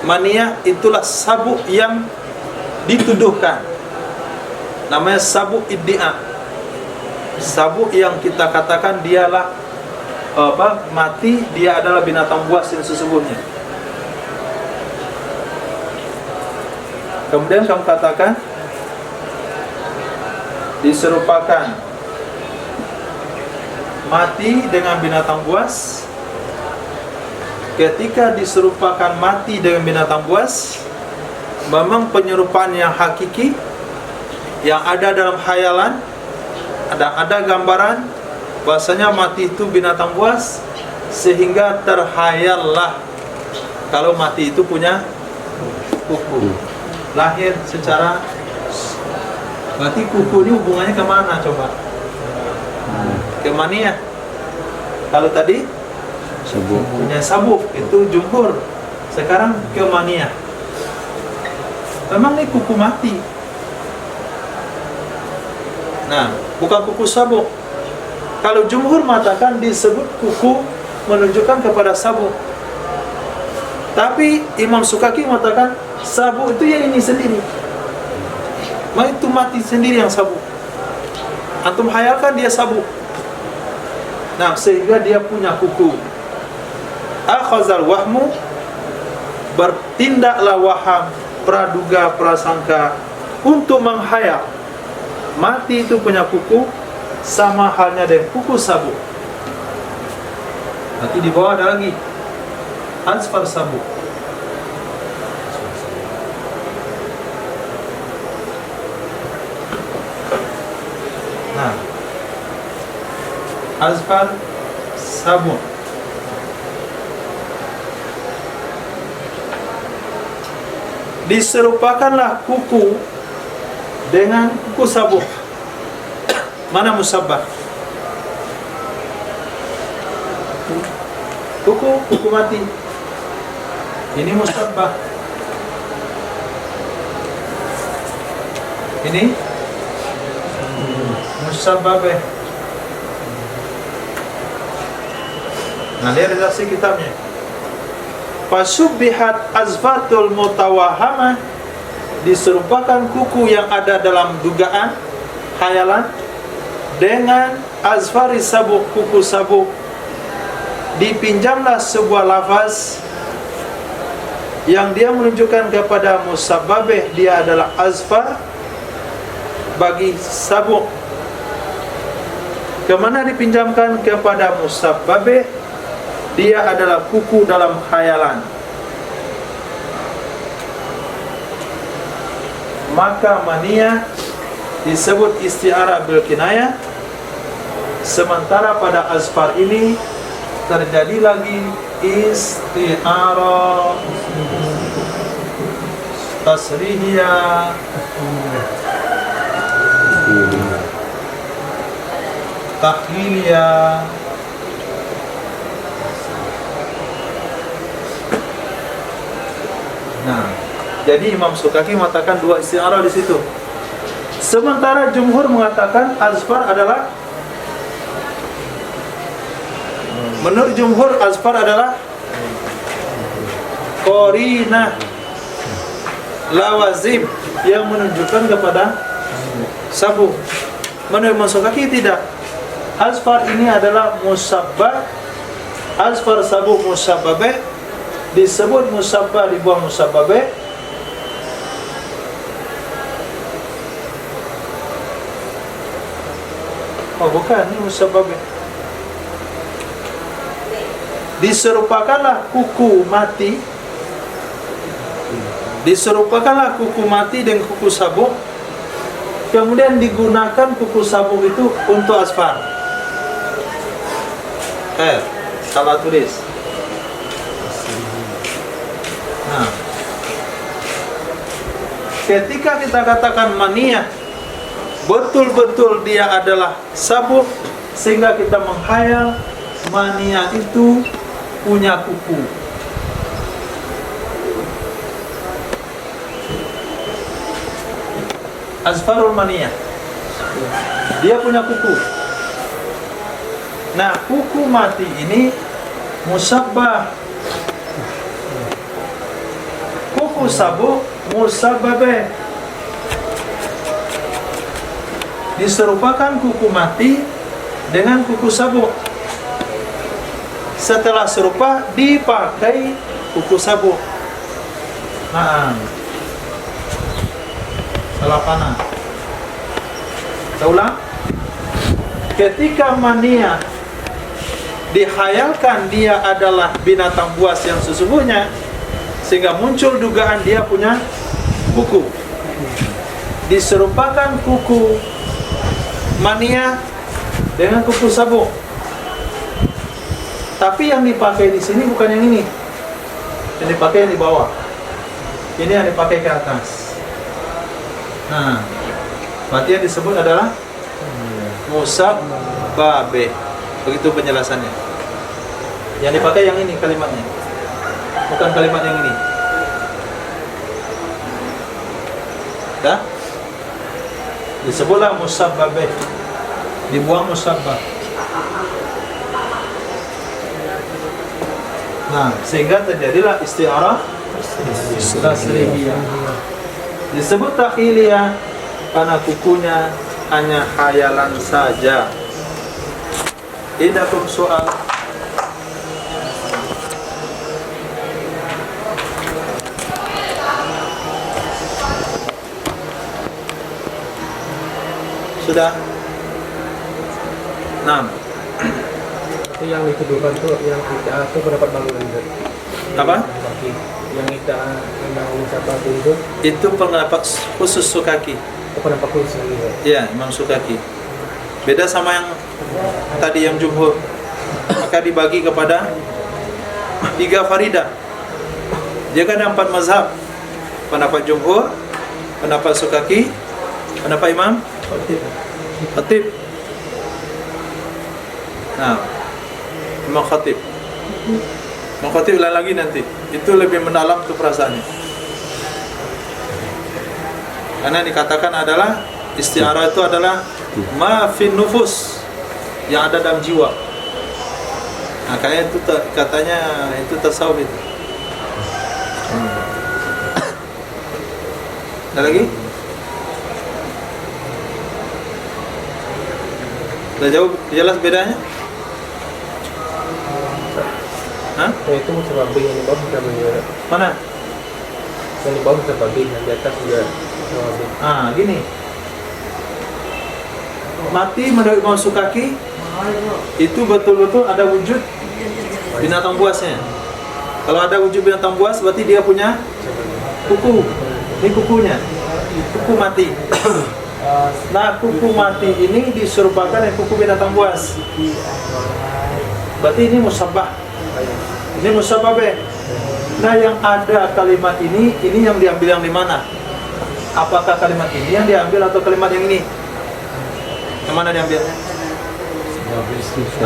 maniyah itulah sabuk yang dituduhkan. Namanya sabuk iddia. Sabuk yang kita katakan dialah mati, dia adalah binatang buas yang sesungguhnya. Kemudian kamu katakan diserupakan mati dengan binatang buas. Ketika diserupakan mati dengan binatang buas, memang penyerupaan yang hakiki yang ada dalam khayalan, ada gambaran bahasanya mati itu binatang buas, sehingga terhayallah kalau mati itu punya kuku, lahir secara. Berarti kuku ini hubungannya kemana coba? Ke maniyah. Kalau tadi sabuk, punya sabuk, itu jumhur. Sekarang ke maniyah. Memang ini kuku mati. Nah, bukan kuku sabuk. Kalau jumhur mengatakan disebut kuku menunjukkan kepada sabuk. Tapi Imam Sukaki mengatakan sabuk itu yang ini sendiri. Itu mati sendiri yang sabuk. Antum hayalkan dia sabuk. Nah, sehingga dia punya kuku. Akhazal wahmu, bertindaklah waham, praduga, prasangka untuk menghayal mati itu punya kuku, sama halnya dengan kuku sabuk. Nanti di bawah ada lagi azfar sabuk. Nah, azfar sabuk. Diserupakanlah kuku dengan kuku sabuk. Mana musabbah? Kuku mati. Ini musabbah. Ini musabbabeh. Nah, lihat redaksi kitabnya. Fasubbihat azfatul mutawahamah, diserupakan kuku yang ada dalam dugaan, khayalan, dengan azfari sabuk, kuku sabuk. Dipinjamlah sebuah lafaz yang dia menunjukkan kepada musabbabeh, dia adalah azfar bagi sabuk. Kemana dipinjamkan? Kepada musabbabeh, dia adalah kuku dalam khayalan. Maka maniyah disebut isti'arah bil kinayah. Sementara pada azfar ini terjadi lagi isti'arah tasrihiyah, tahliliyah. Nah, jadi Imam Sukaki mengatakan dua isti'arah di situ. Sementara jumhur mengatakan azfar adalah, menurut jumhur azfar adalah Qarinah lawazim yang menunjukkan kepada sabuk. Menurut Musokaki tidak. Asfar ini adalah musabbah. Asfar sabuk musabbabe, disebut musabbah di bawah musabbabe. Oh bukan, ini musabbabe. Diserupakanlah kuku mati. Diserupakanlah kuku mati dengan kuku sabuk. Kemudian digunakan kuku sabuk itu untuk asfar. Salah tulis. Nah, ketika kita katakan maniyah, betul-betul dia adalah sabuk, sehingga kita menghayal maniyah itu punya kuku. Asfarul maniyah, dia punya kuku. Nah, kuku mati ini musabbah. Kuku sabuk musabbabe. Diserupakan kuku mati dengan kuku sabuk. Setelah serupa dipakai kuku sabuk. Nah, salah panah. Kita ulang. Ketika mania dihayalkan dia adalah binatang buas yang sesungguhnya, sehingga muncul dugaan dia punya kuku. Diserupakan kuku mania dengan kuku sabuk. Tapi yang dipakai di sini bukan yang ini. Yang dipakai yang di bawah. Ini yang dipakai ke atas. Nah, berarti yang disebut adalah musabbabe. Begitu penjelasannya. Yang dipakai yang ini kalimatnya, bukan kalimat yang ini. Dah? Disebutlah musabbabe. Dibuang musabbab. Nah, sehingga terjadilah isti'arah tasrihiyah. Disebut takhiliyah karena kukunya hanya khayalan saja. Indakum soal. Sudah? 6. Itu yang dituduhkan tuh, yang kita tuh pendapat bangunan itu. Apa? Yang kita memang siapa itu? Itu pendapat khusus Sukaki. Pendapat khusus gitu. Ya, Imam Sukaki. Beda sama yang tadi yang jumhur. Maka dibagi kepada 3 faridah. Dia kan ada 4 mazhab. Pendapat jumhur, pendapat Sukaki, pendapat Imam Khatib. Nah, Imam Khatib. Imam Khatib lain lagi nanti. Itu lebih mendalam tuh perasaannya. Karena dikatakan adalah isti'arah itu adalah ma fin nufus, yang ada dalam jiwa. Nah, kayaknya itu katanya itu tasawuf itu. Ada lagi? Sudah jauh jelas bedanya? Hah? Nah, itu musabbabe yang di bawah namanya. Mana? Yang di bawah musabbabe, yang di atas juga musabbabe. Ah, gini. Mati menurut Imam Sukaki itu betul-betul ada wujud binatang buasnya. Kalau ada wujud binatang buas berarti dia punya kuku. Ini kukunya. Kuku mati. Nah, kuku mati ini diserupakan dengan kuku binatang buas. Berarti ini musabbah. Ini musabbabe. Nah, yang ada kalimat ini yang diambil yang di mana? Apakah kalimat ini yang diambil atau kalimat yang ini? Yang mana diambil?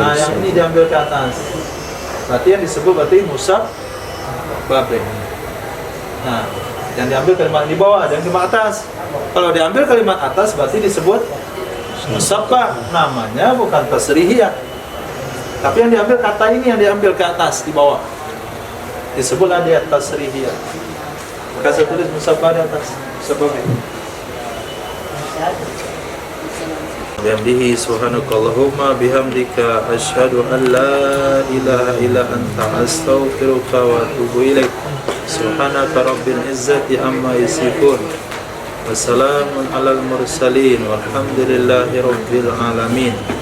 Nah, yang ini diambil ke atas. Berarti yang disebut berarti musabbabe. Nah, yang diambil kalimat di bawah, ada yang kalimat atas. Kalau diambil kalimat atas berarti disebut musabbah. Namanya bukan tasrihiyah. Tapi yang diambil kata ini yang diambil ke atas di bawah. Disebutlah di atas tasrihiyah. Maka saya tulis musafah di atas. Sebab ini. Bihamdihi subhanakallahumma bihamdika asyhadu an la ilaha illa anta astaghfiruka wa atubu ilaik. Subhanaka rabbil izzati amma yasifun. Wassalamun alal mursalin walhamdulillahi rabbil alamin.